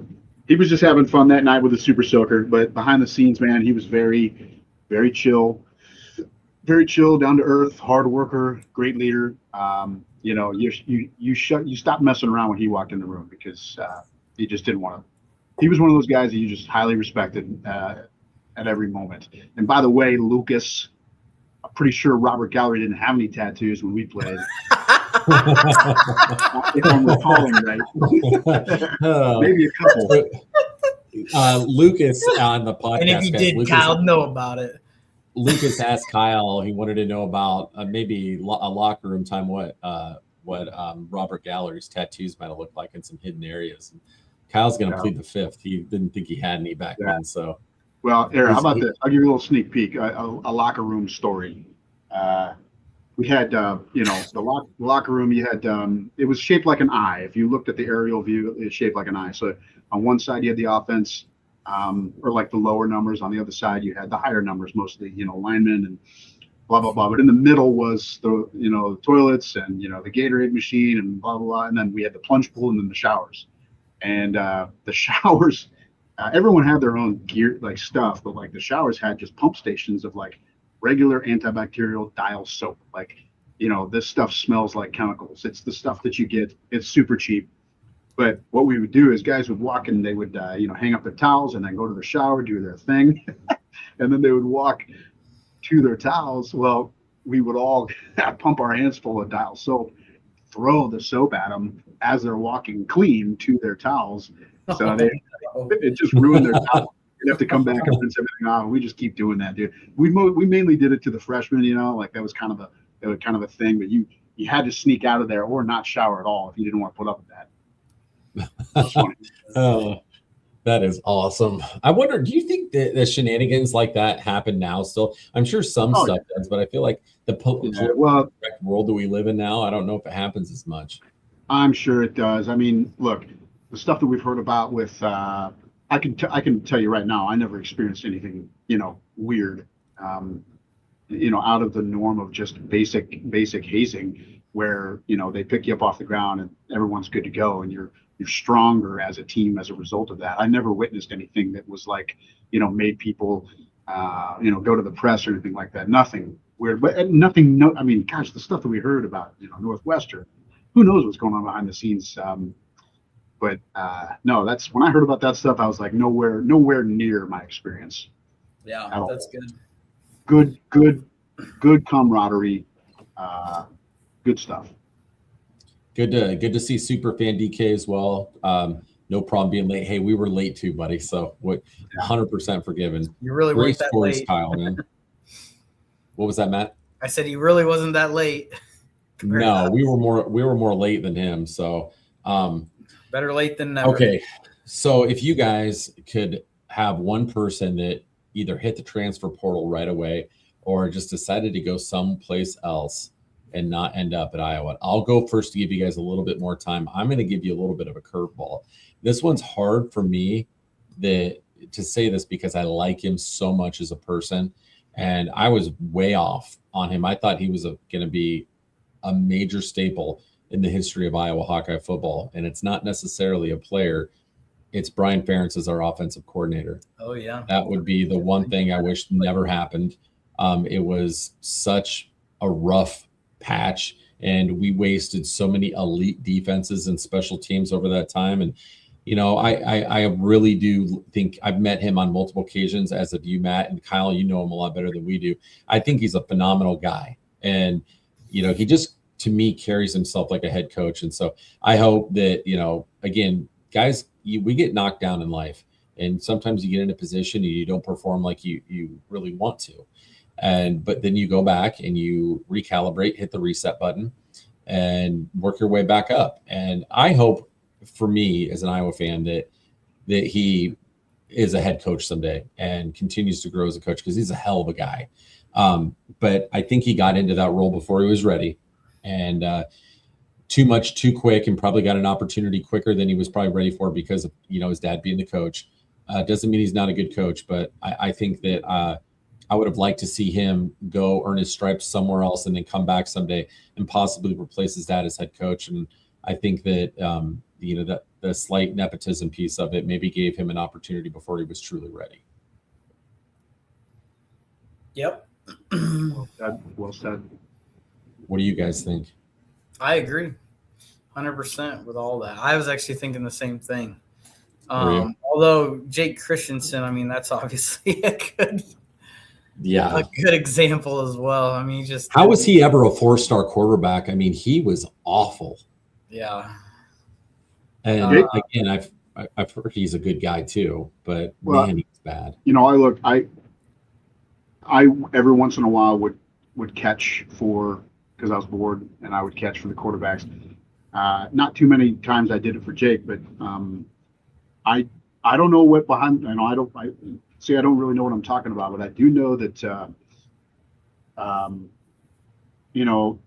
He was just having fun that night with the super soaker, but behind the scenes, man, he was very, very chill, down to earth, hard worker, great leader. You stopped messing around when he walked in the room, because he just didn't want to. He was one of those guys that you just highly respected at every moment. And by the way, Lucas, I'm pretty sure Robert Gallery didn't have any tattoos when we played. If I'm recalling right. Maybe a couple. Lucas on the podcast. And if you did, Kyle know about it. Lucas asked Kyle, he wanted to know about maybe a locker room time, what Robert Gallery's tattoos might have looked like in some hidden areas. And Kyle's going to plead the fifth. He didn't think he had any back then. So, well, Aaron, how about this? I'll give you a little sneak peek, a locker room story. We had, the locker room, you had, it was shaped like an eye. If you looked at the aerial view, it was shaped like an eye. So on one side, you had the offense, or like the lower numbers. On the other side, you had the higher numbers, mostly, linemen and blah, blah, blah. But in the middle was the toilets and, the Gatorade machine and blah, blah, blah. And then we had the plunge pool and then the showers. And the showers, everyone had their own gear, like stuff, but like the showers had just pump stations of like regular antibacterial dial soap. Like, this stuff smells like chemicals. It's the stuff that you get. It's super cheap. But what we would do is guys would walk and they would, hang up their towels and then go to the shower, do their thing. And then they would walk to their towels. Well, we would all pump our hands full of dial soap, throw the soap at them as they're walking clean to their towels. So it just ruined their towel. have to come back and rinse everything off. We just keep doing that, dude. We mainly did it to the freshmen, like that was kind of a thing. But you had to sneak out of there or not shower at all if you didn't want to put up with that. That's funny. Oh, that is awesome. I wonder, do you think that the shenanigans like that happen now still? I'm sure some stuff does, but I feel like the correct world that we live in now, I don't know if it happens as much. I'm sure it does. I mean, look, the stuff that we've heard about with I can tell you right now, I never experienced anything, weird, out of the norm of just basic hazing where, they pick you up off the ground and everyone's good to go and you're stronger as a team as a result of that. I never witnessed anything that was like, made people, go to the press or anything like that. Nothing weird, but nothing. No, I mean, gosh, the stuff that we heard about, Northwestern, who knows what's going on behind the scenes. But no, that's when I heard about that stuff, I was like, nowhere near my experience. Yeah, that's good. Good camaraderie. Good stuff. Good to see Superfan DK as well. No problem being late. Hey, we were late too, buddy. So 100% forgiven. You really weren't that late, Kyle, man. What was that, Matt? I said he really wasn't that late. No, we were more late than him. So better late than never. Okay. So if you guys could have one person that either hit the transfer portal right away or just decided to go someplace else and not end up at Iowa. I'll go first to give you guys a little bit more time. I'm going to give you a little bit of a curveball. This one's hard for me to say this because I like him so much as a person, and I was way off on him. I thought he was going to be a major staple in the history of Iowa Hawkeye football, and it's not necessarily a player. It's Brian Ferentz as our offensive coordinator. Oh, yeah. That would be the one thing I wish never happened. It was such a rough patch, and we wasted so many elite defenses and special teams over that time. And I really do think I've met him on multiple occasions, as have you, Matt, and Kyle. You know him a lot better than we do. I think he's a phenomenal guy, and he just, to me, carries himself like a head coach. And so I hope that again, guys, we get knocked down in life, and sometimes you get in a position and you don't perform like you really want to. But then you go back and you recalibrate, hit the reset button, and work your way back up. And I hope, for me as an Iowa fan, that he is a head coach someday and continues to grow as a coach, because he's a hell of a guy. But I think he got into that role before he was ready, and too much, too quick, and probably got an opportunity quicker than he was probably ready for because of his dad being the coach. Doesn't mean he's not a good coach, but I think that I would have liked to see him go earn his stripes somewhere else and then come back someday and possibly replace his dad as head coach. And I think that, that the slight nepotism piece of it maybe gave him an opportunity before he was truly ready. Yep. Well said. What do you guys think? I agree 100% with all that. I was actually thinking the same thing. Although Jake Christensen, I mean, that's obviously a good example as well. I mean, how was he ever a 4-star quarterback? I mean, he was awful. Yeah. And again, I've heard he's a good guy too, but man, he's bad. I every once in a while would catch because I was bored, and I would catch for the quarterbacks. Not too many times I did it for Jake, but I don't know what behind. I don't really know what I'm talking about, but I do know that the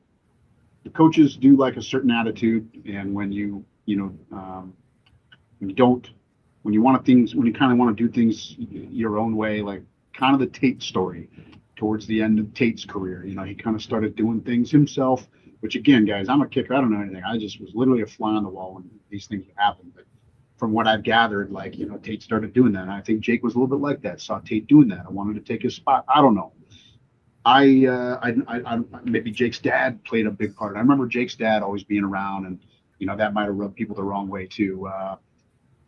coaches do like a certain attitude, and when you want to do things your own way, like kind of the Tate story towards the end of Tate's career. He kind of started doing things himself, which, again, guys, I'm a kicker. I don't know anything. I just was literally a fly on the wall when these things would happen. But from what I've gathered, Tate started doing that. And I think Jake was a little bit like that. Saw Tate doing that. I wanted to take his spot. I don't know. I maybe Jake's dad played a big part. I remember Jake's dad always being around, and that might have rubbed people the wrong way too.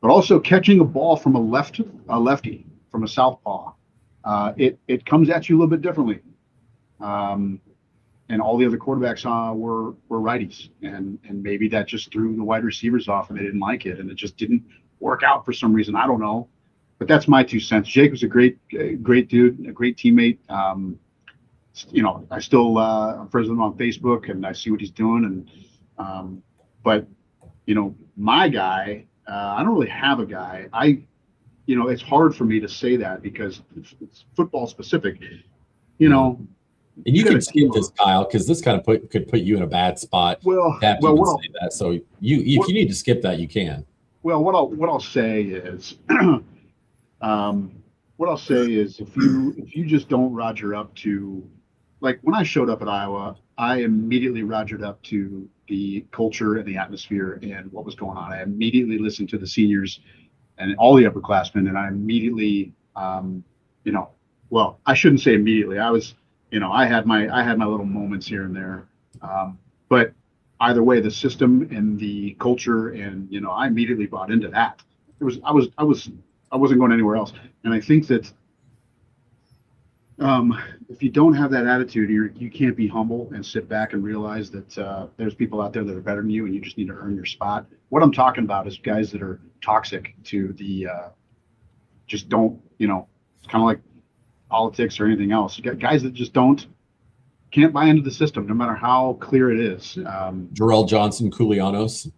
But also catching a ball from a lefty, from a southpaw, it comes at you a little bit differently. And all the other quarterbacks were righties, and maybe that just threw the wide receivers off, and they didn't like it, and it just didn't work out for some reason. I don't know. but that's my 2 cents. Jake was a great dude, a great teammate. I still I'm friends with him on Facebook, and I see what he's doing. And but my guy, I don't really have a guy. It's hard for me to say that because it's football specific. And you can skip this, Kyle, because this kind of could put you in a bad spot. Well, say that. So if you need to skip that, you can. Well, what I'll say is, if you just don't roger up to, like when I showed up at Iowa, I immediately rogered up to the culture and the atmosphere and what was going on. I immediately listened to the seniors and all the upperclassmen, and I immediately, well, I shouldn't say immediately. I was, I had my little moments here and there, but either way, the system and the culture, and I immediately bought into that. I wasn't going anywhere else, and I think that if you don't have that attitude, you can't be humble and sit back and realize that there's people out there that are better than you, and you just need to earn your spot. What I'm talking about is guys that are toxic to the, just don't, it's kind of like politics or anything else. You got guys that just can't buy into the system, no matter how clear it is. Jarrell Johnson, Koulianos.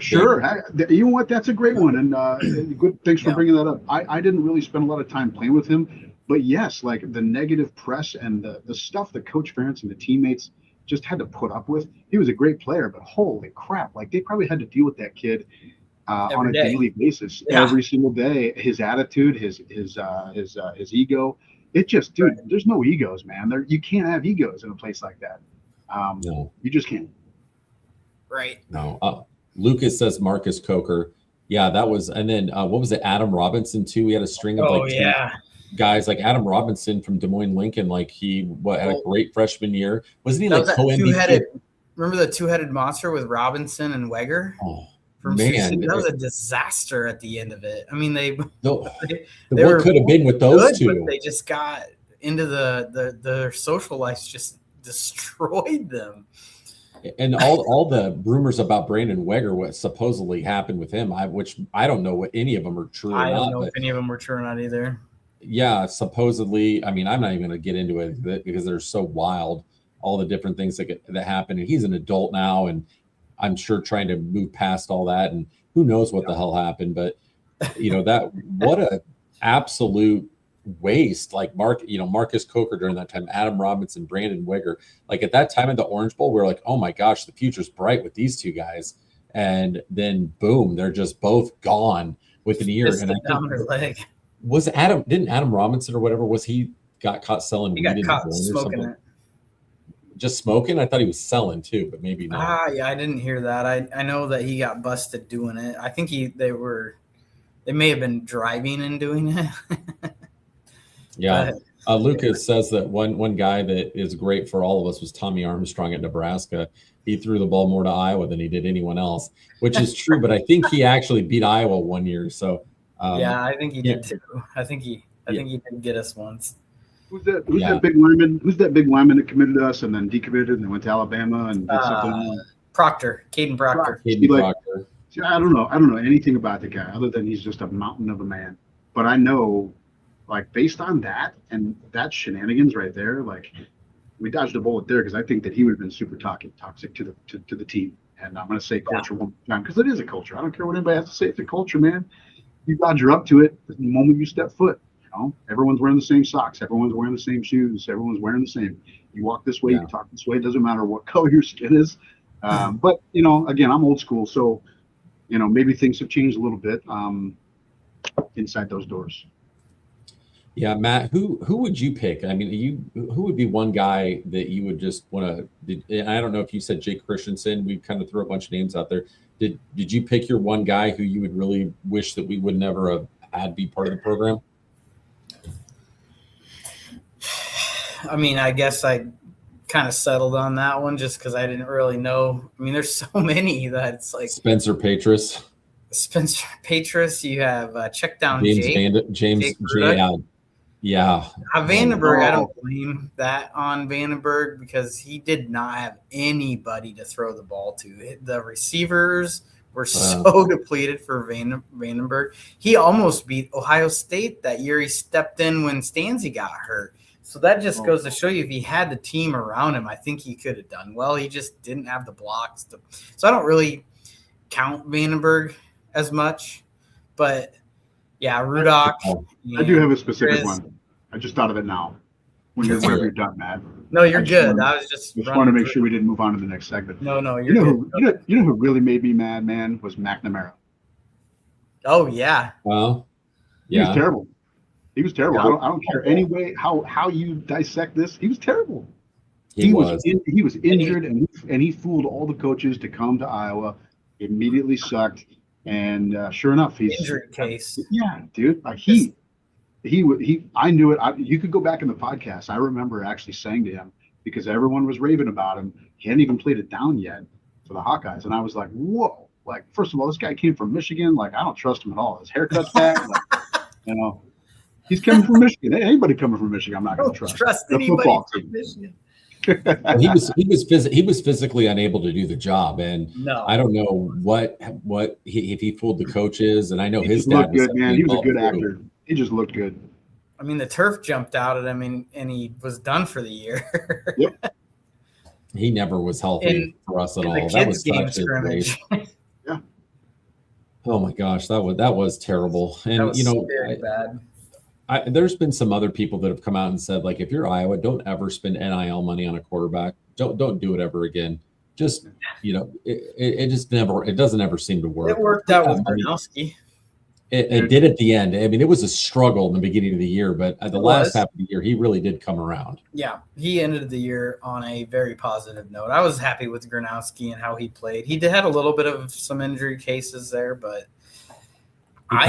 Sure. You know what? That's a great one. And good. Thanks for bringing that up. I didn't really spend a lot of time playing with him, but yes, like the negative press and the stuff that Coach Ferentz and the teammates just had to put up with. He was a great player, but holy crap. Like they probably had to deal with that kid on a daily basis, every single day. His attitude, his ego. It just, dude, there's no egos, man. You can't have egos in a place like that. No. You just can't. Right. No. Lucas says Marcus Coker. Yeah, that was, and then what was it? Adam Robinson too. We had a string of guys like Adam Robinson from Des Moines Lincoln. Like he had a great freshman year. Wasn't he like co-MVP? Remember the two-headed monster with Robinson and Weger? Oh from man, that was a disaster at the end of it. I mean, they what could have been with those two? But they just got into their social lives, just destroyed them. And all the rumors about Brandon Weger, what supposedly happened with him, which I don't know what any of them are true or not. I don't know if any of them were true or not either. Yeah, supposedly. I mean, I'm not even going to get into it because they're so wild, all the different things that happen. And he's an adult now, and I'm sure trying to move past all that. And who knows what the hell happened? But what a absolute waste. Like Marcus Coker during that time, Adam Robinson, Brandon Weger. Like at that time in the Orange Bowl, we were like, oh my gosh, the future's bright with these two guys. And then boom, they're just both gone within a year. And I think didn't Adam Robinson or whatever, got caught selling weed? He got caught smoking it. Just smoking? I thought he was selling too, but maybe not. Yeah, I didn't hear that. I know that he got busted doing it. I think they may have been driving and doing it. Yeah. Lucas says that one guy that is great for all of us was Tommy Armstrong at Nebraska. He threw the ball more to Iowa than he did anyone else, which is true. But I think he actually beat Iowa one year. So I think he did too. I think he did get us once. Who's that big lineman? Who's that big lineman that committed to us and then decommitted and went to Alabama and did something? Proctor, Caden Proctor. Proctor. See, I don't know anything about the guy other than he's just a mountain of a man. But I know, like, based on that and that shenanigans right there, like, we dodged a bullet there because I think that he would have been super toxic to the team. And I'm going to say culture one more time because it is a culture. I don't care what anybody has to say. It's a culture, man. You roger up to it the moment you step foot. Everyone's wearing the same socks. Everyone's wearing the same shoes. Everyone's wearing the same. You walk this way, you talk this way. It doesn't matter what color your skin is. But, again, I'm old school. So, maybe things have changed a little bit inside those doors. Yeah, Matt, who would you pick? I mean, who would be one guy that you would just want to? I don't know if you said Jake Christensen. We kind of threw a bunch of names out there. Did you pick your one guy who you would really wish that we would never have had be part of the program? I mean, I guess I kind of settled on that one just because I didn't really know. I mean, there's so many that it's like Spencer Petras. You have check down James Jake Yeah. Vandenberg, I don't blame that on Vandenberg because he did not have anybody to throw the ball to. The receivers We're so depleted for Vandenberg. He almost beat Ohio State that year. He stepped in when Stanzi got hurt. So that just goes to show you if he had the team around him, I think he could have done well. He just didn't have the blocks. So I don't really count Vandenberg as much. But, yeah, Rudock. I do have a specific one. I just thought of it now. Whenever you're done, Matt. No, you're good. I was just wanted to make sure we didn't move on to the next segment. No, you're good. You know who really made me mad, man, was McNamara. Oh, yeah. Well, yeah. He was terrible. He was terrible. I don't care any way how you dissect this. He was terrible. He was injured, and he fooled all the coaches to come to Iowa. Immediately sucked, and sure enough, he's injury case. Yeah, dude. I knew it. You could go back in the podcast. I remember actually saying to him, because everyone was raving about him, he hadn't even played it down yet for the Hawkeyes, and I was like, whoa. Like, first of all, this guy came from Michigan. Like, I don't trust him at all. His haircut's bad. Like, he's coming from Michigan. Anybody coming from Michigan, I'm not going to trust the football team. Michigan. he was physically unable to do the job, and I don't know if he fooled the coaches. And I know his dad looked good, man. He was a good actor. He just looked good. I mean, the turf jumped out at him, and he was done for the year. Yep. He never was healthy for us at all. That was such a great. Yeah. Oh my gosh, that was terrible. And was very bad. There's been some other people that have come out and said, like, if you're Iowa, don't ever spend NIL money on a quarterback. Don't do it ever again. Just, it just never, it doesn't ever seem to work. It worked out with Gronowski. It did at the end. I mean, it was a struggle in the beginning of the year, but at the last half of the year, he really did come around. Yeah, he ended the year on a very positive note. I was happy with Gronowski and how he played. He had a little bit of some injury cases there, but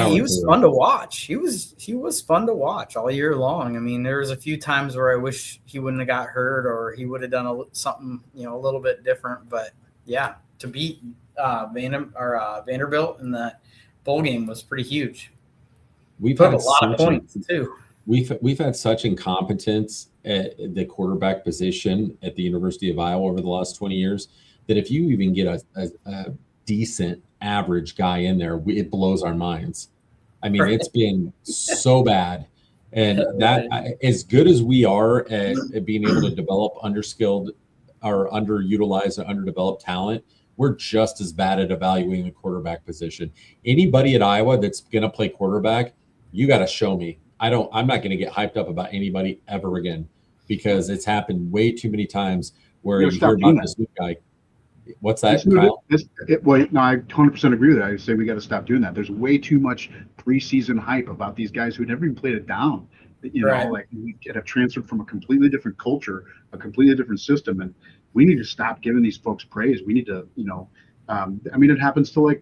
he was fun to watch. He was fun to watch all year long. I mean, there was a few times where I wish he wouldn't have got hurt or he would have done something, a little bit different. But yeah, to beat Vanderbilt in that bowl game was pretty huge. We've had a lot of points too. We've had such incompetence at the quarterback position at the University of Iowa over the last 20 years that if you even get a decent average guy in there, it blows our minds. I mean, It's been so bad. And that, as good as we are at being able to develop underskilled or underutilized and underdeveloped talent, we're just as bad at evaluating the quarterback position. Anybody at Iowa that's going to play quarterback, you got to show me. I'm not going to get hyped up about anybody ever again because it's happened way too many times where you hear about this new guy. What's that, Kyle? No, I 100% agree with that. I say we got to stop doing that. There's way too much preseason hype about these guys who never even played it down. Like we have transferred from a completely different culture, a completely different system, and we need to stop giving these folks praise. We need to, it happens to I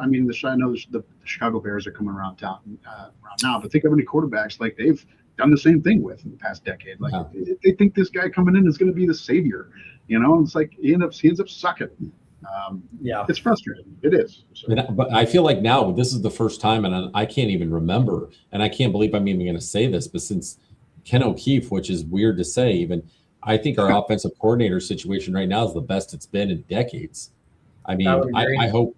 know the Chicago Bears are coming around town around now, but think of any quarterbacks like they've done the same thing with in the past decade. Like they think this guy coming in is going to be the savior. It's like he ends up sucking. It's frustrating. It is. So. But I feel like now this is the first time, and I can't even remember, and I can't believe I'm even going to say this, but since Ken O'Keefe, which is weird to say, even I think our offensive coordinator situation right now is the best it's been in decades. I mean, I hope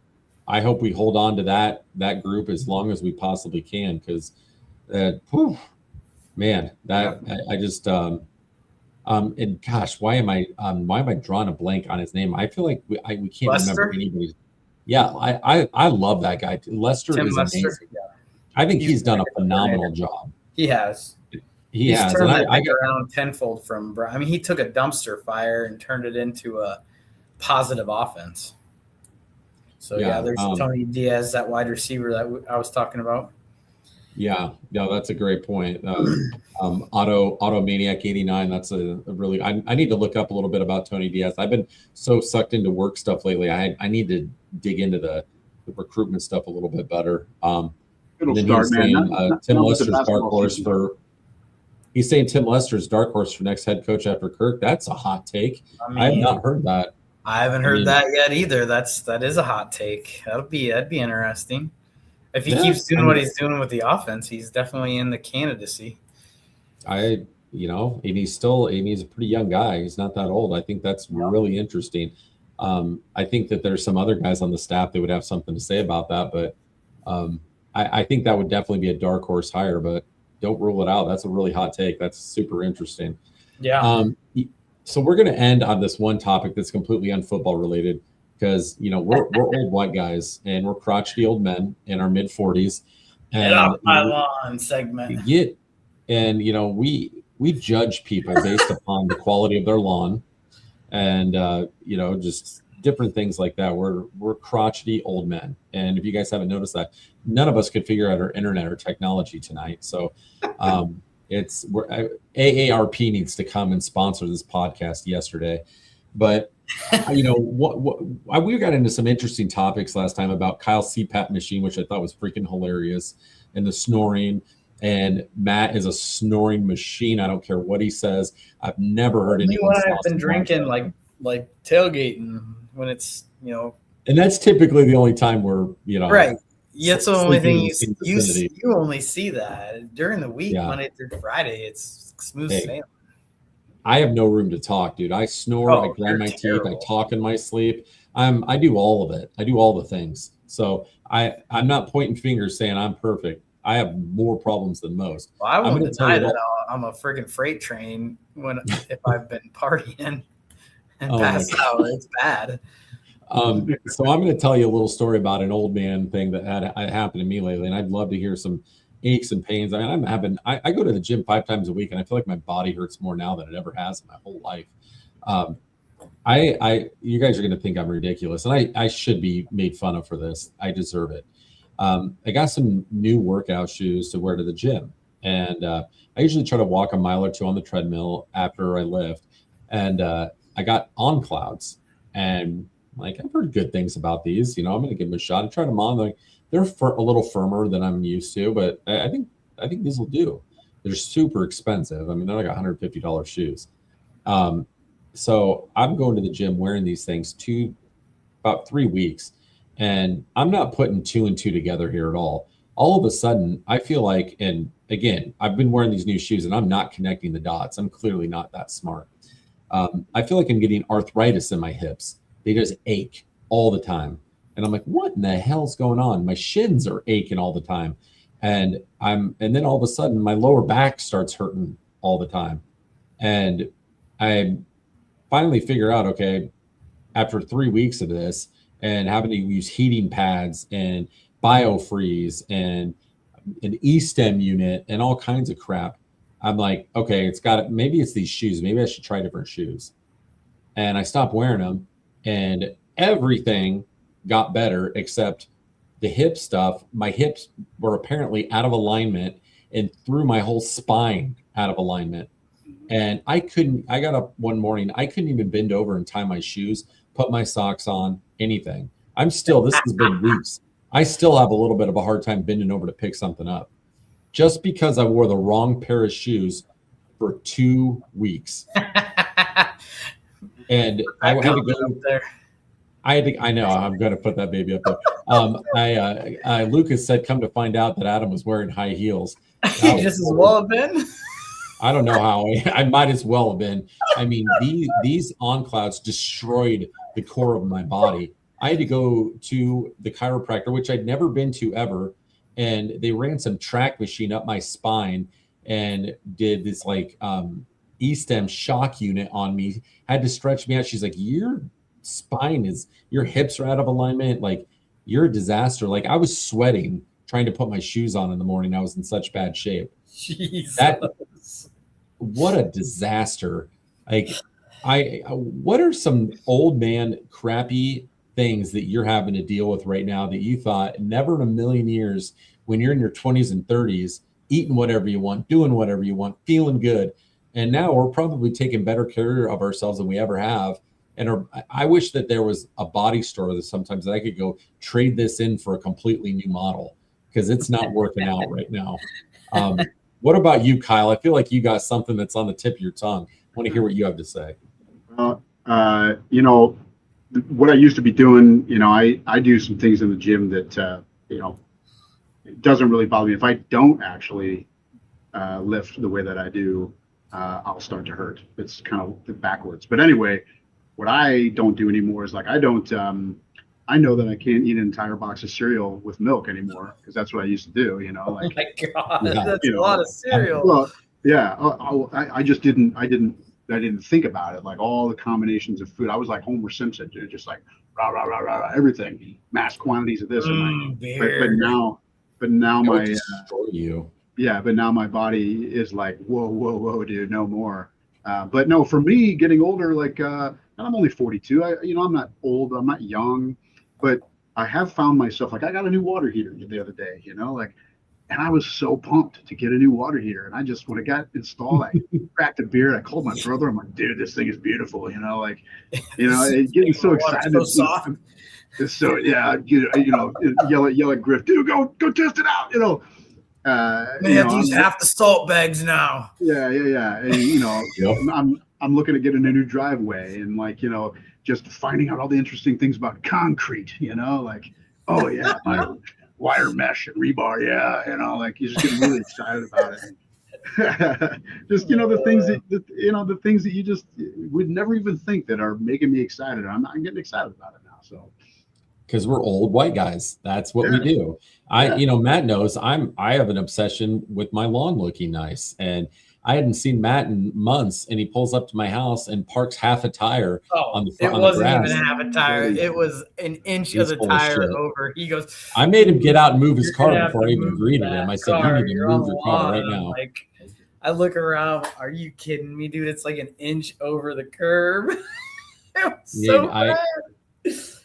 we hold on to that group as long as we possibly can, because, I just. And gosh, why am I drawing a blank on his name? I feel like we can't remember anybody. Yeah, I love that guy. Lester is amazing. Yeah. I think he's done a phenomenal job. He has. He's turned that around tenfold from. I mean, he took a dumpster fire and turned it into a positive offense. So there's Tony Diaz, that wide receiver that I was talking about. Yeah, that's a great point. Auto Maniac 89. That's a really. I need to look up a little bit about Tony Diaz. I've been so sucked into work stuff lately. I need to dig into the recruitment stuff a little bit better. It'll start, man. Tim Lester's dark horse for. He's saying Tim Lester's dark horse for next head coach after Kirk. That's a hot take. I have not heard that. I haven't heard that yet either. That is a hot take. That'd be interesting. If he keeps doing what he's doing with the offense, he's definitely in the candidacy. And he's a pretty young guy. He's not that old. I think that's really interesting. I think that there's some other guys on the staff that would have something to say about that, but I think that would definitely be a dark horse hire, but don't rule it out. That's a really hot take. That's super interesting. Yeah. So we're going to end on this one topic that's completely unfootball related, because, you know, we're old white guys and we're crotchety old men in our mid 40s. Get off my lawn segment. You know, we judge people based upon the quality of their lawn and, you know, just different things like that. We're crotchety old men. And if you guys haven't noticed that, none of us could figure out our internet or technology tonight. So AARP needs to come and sponsor this podcast yesterday. But, you know, we got into some interesting topics last time about Kyle's CPAP machine, which I thought was freaking hilarious, and the snoring. And Matt is a snoring machine. I don't care what he says. I've never heard anyone. I've been drinking like tailgating when it's, you know. And that's typically the only time we're, you know. Right. Yeah, it's the only thing you only see that during the week, Monday through Friday. It's smooth sailing. I have no room to talk, dude. I snore, I grind my teeth, I talk in my sleep. I do all of it. I do all the things. So I'm not pointing fingers saying I'm perfect. I have more problems than most. Well, I won't deny that I'm a friggin' freight train if I've been partying and passed out. It's bad. So I'm going to tell you a little story about an old man thing that had happened to me lately, and I'd love to hear some aches and pains. I mean, I go to the gym 5 times a week, and I feel like my body hurts more now than it ever has in my whole life. You guys are going to think I'm ridiculous, and I should be made fun of for this. I deserve it. I got some new workout shoes to wear to the gym, and I usually try to walk a mile or 2 on the treadmill after I lift, and I got On Clouds, and like, I've heard good things about these. You know, I'm going to give them a shot. I tried them on. Like, they're a little firmer than I'm used to, but I think these will do. They're super expensive. I mean, they're like $150 shoes. So I'm going to the gym wearing these things about 3 weeks, and I'm not putting 2 and 2 together here at all. All of a sudden, I feel like, and again, I've been wearing these new shoes, and I'm not connecting the dots. I'm clearly not that smart. I feel like I'm getting arthritis in my hips. They just ache all the time. And I'm like, what in the hell's going on? My shins are aching all the time. And then all of a sudden my lower back starts hurting all the time. And I finally figure out, okay, after 3 weeks of this and having to use heating pads and biofreeze and an E-stem unit and all kinds of crap, I'm like, okay, maybe it's these shoes. Maybe I should try different shoes. And I stopped wearing them. And everything got better except the hip stuff. My hips were apparently out of alignment and threw my whole spine out of alignment. And I got up one morning, I couldn't even bend over and tie my shoes, put my socks on, anything. This has been weeks. I still have a little bit of a hard time bending over to pick something up just because I wore the wrong pair of shoes for 2 weeks. And I had to go up there. I know I'm going to put that baby up there. Lucas said, come to find out that Adam was wearing high heels. Just as well have been. I don't know how I might as well have been. I mean, these On Clouds destroyed the core of my body. I had to go to the chiropractor, which I'd never been to ever. And they ran some track machine up my spine and did this like, E-stem shock unit on me, had to stretch me out. She's like, your hips are out of alignment. Like, you're a disaster. Like, I was sweating trying to put my shoes on in the morning. I was in such bad shape. Jesus. What a disaster. Like, what are some old man crappy things that you're having to deal with right now that you thought never in a million years when you're in your 20s and 30s, eating whatever you want, doing whatever you want, feeling good. And now we're probably taking better care of ourselves than we ever have. And I wish that there was a body store that sometimes I could go trade this in for a completely new model, because it's not working out right now. What about you, Kyle? I feel like you got something that's on the tip of your tongue. I want to hear what you have to say. You know, what I used to be doing, you know, I do some things in the gym that, you know, it doesn't really bother me. If I don't actually lift the way that I do, I'll start to hurt. It's kind of backwards. But anyway, what I don't do anymore is like I don't. I know that I can't eat an entire box of cereal with milk anymore because that's what I used to do. You know, like Oh my God, Yeah. that's a lot of cereal. well, yeah. I just didn't. I didn't think about it. Like all the combinations of food. I was like Homer Simpson, dude, just like rah rah rah rah, rah everything, mass quantities of this. And but Beer. now It would my destroy you. but now my body is like whoa, dude, no more. But no, for me, getting older, like and I'm only 42. I'm not old. I'm not young, but I have found myself like I got a new water heater the other day. Like. And I was so pumped to get a new water heater. And I just, when it got installed, I cracked a beer. I called my brother. I'm like, dude, this thing is beautiful. Getting so excited. So soft. So yeah, yell at Griff, dude, go test it out. They have to use half the salt bags now. Yeah. And Yep. I'm looking at getting a new driveway and just finding out all the interesting things about concrete. Like, oh yeah, wire mesh and rebar, you just get really excited about it. Just the things that you just would never even think that are making me excited. I'm getting excited about it now. So because we're old white guys, that's what we do. Matt knows I have an obsession with my lawn looking nice, and I hadn't seen Matt in months, and he pulls up to my house and parks half a tire on the front. It wasn't even half a tire. It was an inch of the tire over. He goes, I made him get out and move his car before I even greeted him. I said, you need to move your car right now. Like, I look around. Are you kidding me, dude? It's like an inch over the curb. It was so bad.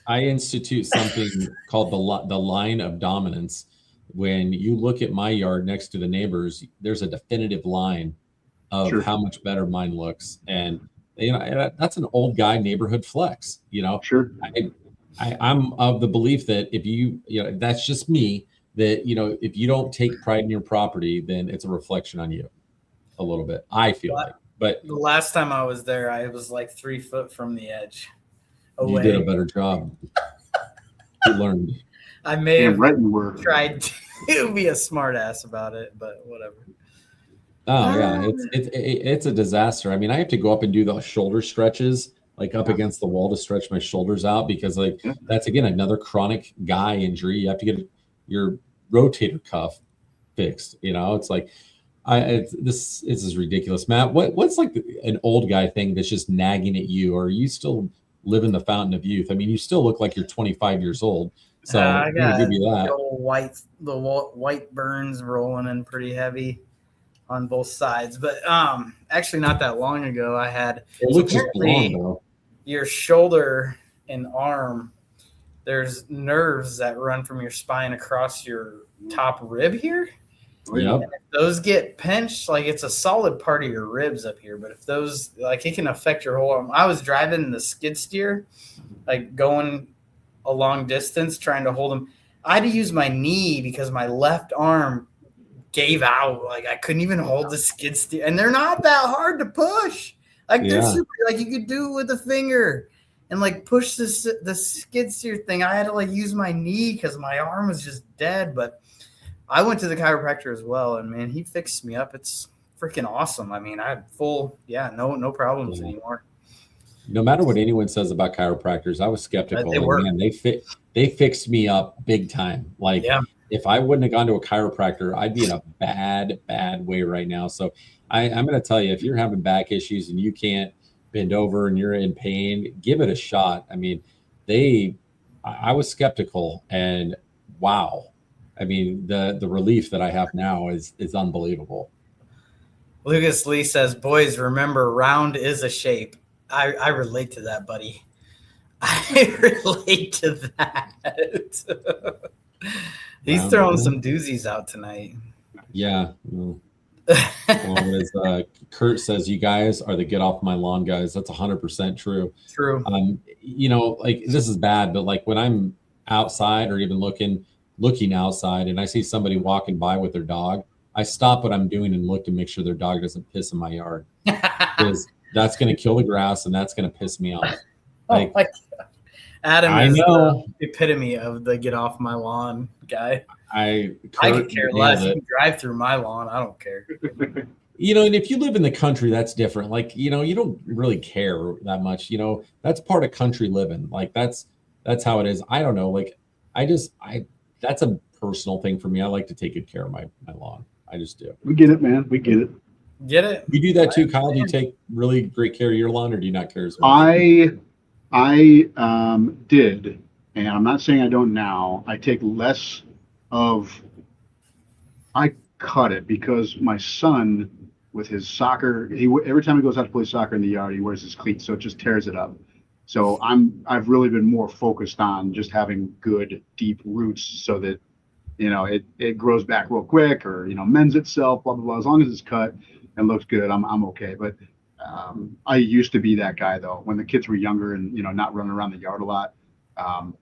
I institute something called the line of dominance. When you look at my yard next to the neighbors, there's a definitive line of how much better mine looks. And, that's an old guy neighborhood flex, Sure. I'm of the belief that if that's just me, that, if you don't take pride in your property, then it's a reflection on you a little bit. I feel like, but the last time I was there, I was like 3 foot from the edge away. You did a better job. You learned. I may have right tried to be a smart ass about it, but whatever. Oh yeah, it's a disaster. I mean, I have to go up and do the shoulder stretches, like up against the wall to stretch my shoulders out because that's again another chronic guy injury. You have to get your rotator cuff fixed. It's like this is ridiculous. Matt, what's like an old guy thing that's just nagging at you, or are you still living the fountain of youth? I mean, you still look like you're 25 years old. So I got give you that. The white burns rolling in pretty heavy on both sides, but actually not that long ago I had it looks just blonde though. Your shoulder and arm, there's nerves that run from your spine across your top rib here. Yep. If those get pinched, like it's a solid part of your ribs up here, but if those, like, it can affect your whole arm. I was driving the skid steer, like going a long distance trying to hold them. I had to use my knee because my left arm gave out. Like I couldn't even hold the skid steer, and they're not that hard to push. Like they're super, like you could do it with a finger and like push the skid steer thing. I had to like use my knee because my arm was just dead. But I went to the chiropractor as well, and man, he fixed me up. It's freaking awesome. I mean, I had no problems anymore. No matter what anyone says about chiropractors, I was skeptical. Man, they fixed me up big time. Like if I wouldn't have gone to a chiropractor, I'd be in a bad way right now. So I'm going to tell you, if you're having back issues and you can't bend over and you're in pain, give it a shot. I mean, I was skeptical, and wow. I mean, the relief that I have now is unbelievable. Lucas Lee says, boys, remember, round is a shape. I relate to that, buddy. I relate to that. He's throwing some doozies out tonight. Yeah. Kurt says, you guys are the get off my lawn guys. That's 100% true. True. Like this is bad, but like when I'm outside or even looking outside and I see somebody walking by with their dog, I stop what I'm doing and look to make sure their dog doesn't piss in my yard. Because that's going to kill the grass and that's going to piss me off. Like, oh my God. Adam is the epitome of the get off my lawn guy. I could care less. You can drive through my lawn. I don't care. And if you live in the country, that's different. Like, you don't really care that much. That's part of country living. Like that's how it is. I don't know. Like that's a personal thing for me. I like to take good care of my lawn. I just do. We get it, man. We get it. Get it? You do that too, Kyle? Do you take really great care of your lawn, or do you not care as much? I did, and I'm not saying I don't now. I take less of. I cut it because my son, with his soccer, every time he goes out to play soccer in the yard, he wears his cleats, so it just tears it up. So I've really been more focused on just having good deep roots, so that it grows back real quick, or mends itself, blah blah blah. As long as it's cut and looks good, I'm okay. But I used to be that guy though when the kids were younger and not running around the yard a lot.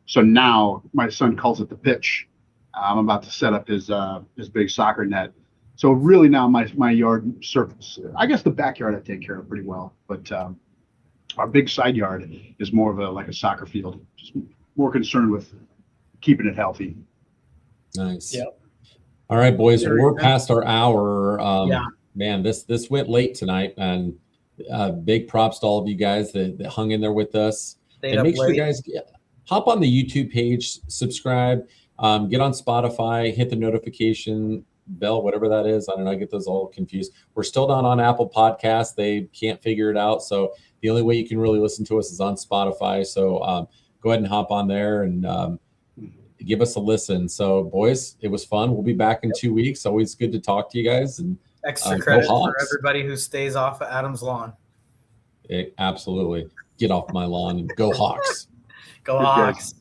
So now my son calls it the pitch. I'm about to set up his big soccer net. So really now my yard surface, I guess the backyard I take care of pretty well, but our big side yard is more of like a soccer field. Just more concerned with keeping it healthy. Nice. Yep. All right, boys. Well, we're past our hour. Yeah. Man, this went late tonight, and big props to all of you guys that hung in there with us. Stayed and make up sure you late. guys hop on the YouTube page, subscribe, get on Spotify, hit the notification bell, whatever that is. I don't know. I get those all confused. We're still not on Apple Podcasts. They can't figure it out. So the only way you can really listen to us is on Spotify. So go ahead and hop on there and give us a listen. So, boys, it was fun. We'll be back in 2 weeks. Always good to talk to you guys. And Extra credit go for Hawks. everybody who stays off of Adam's lawn. Absolutely. Get off my lawn and go Hawks. Go Hawks.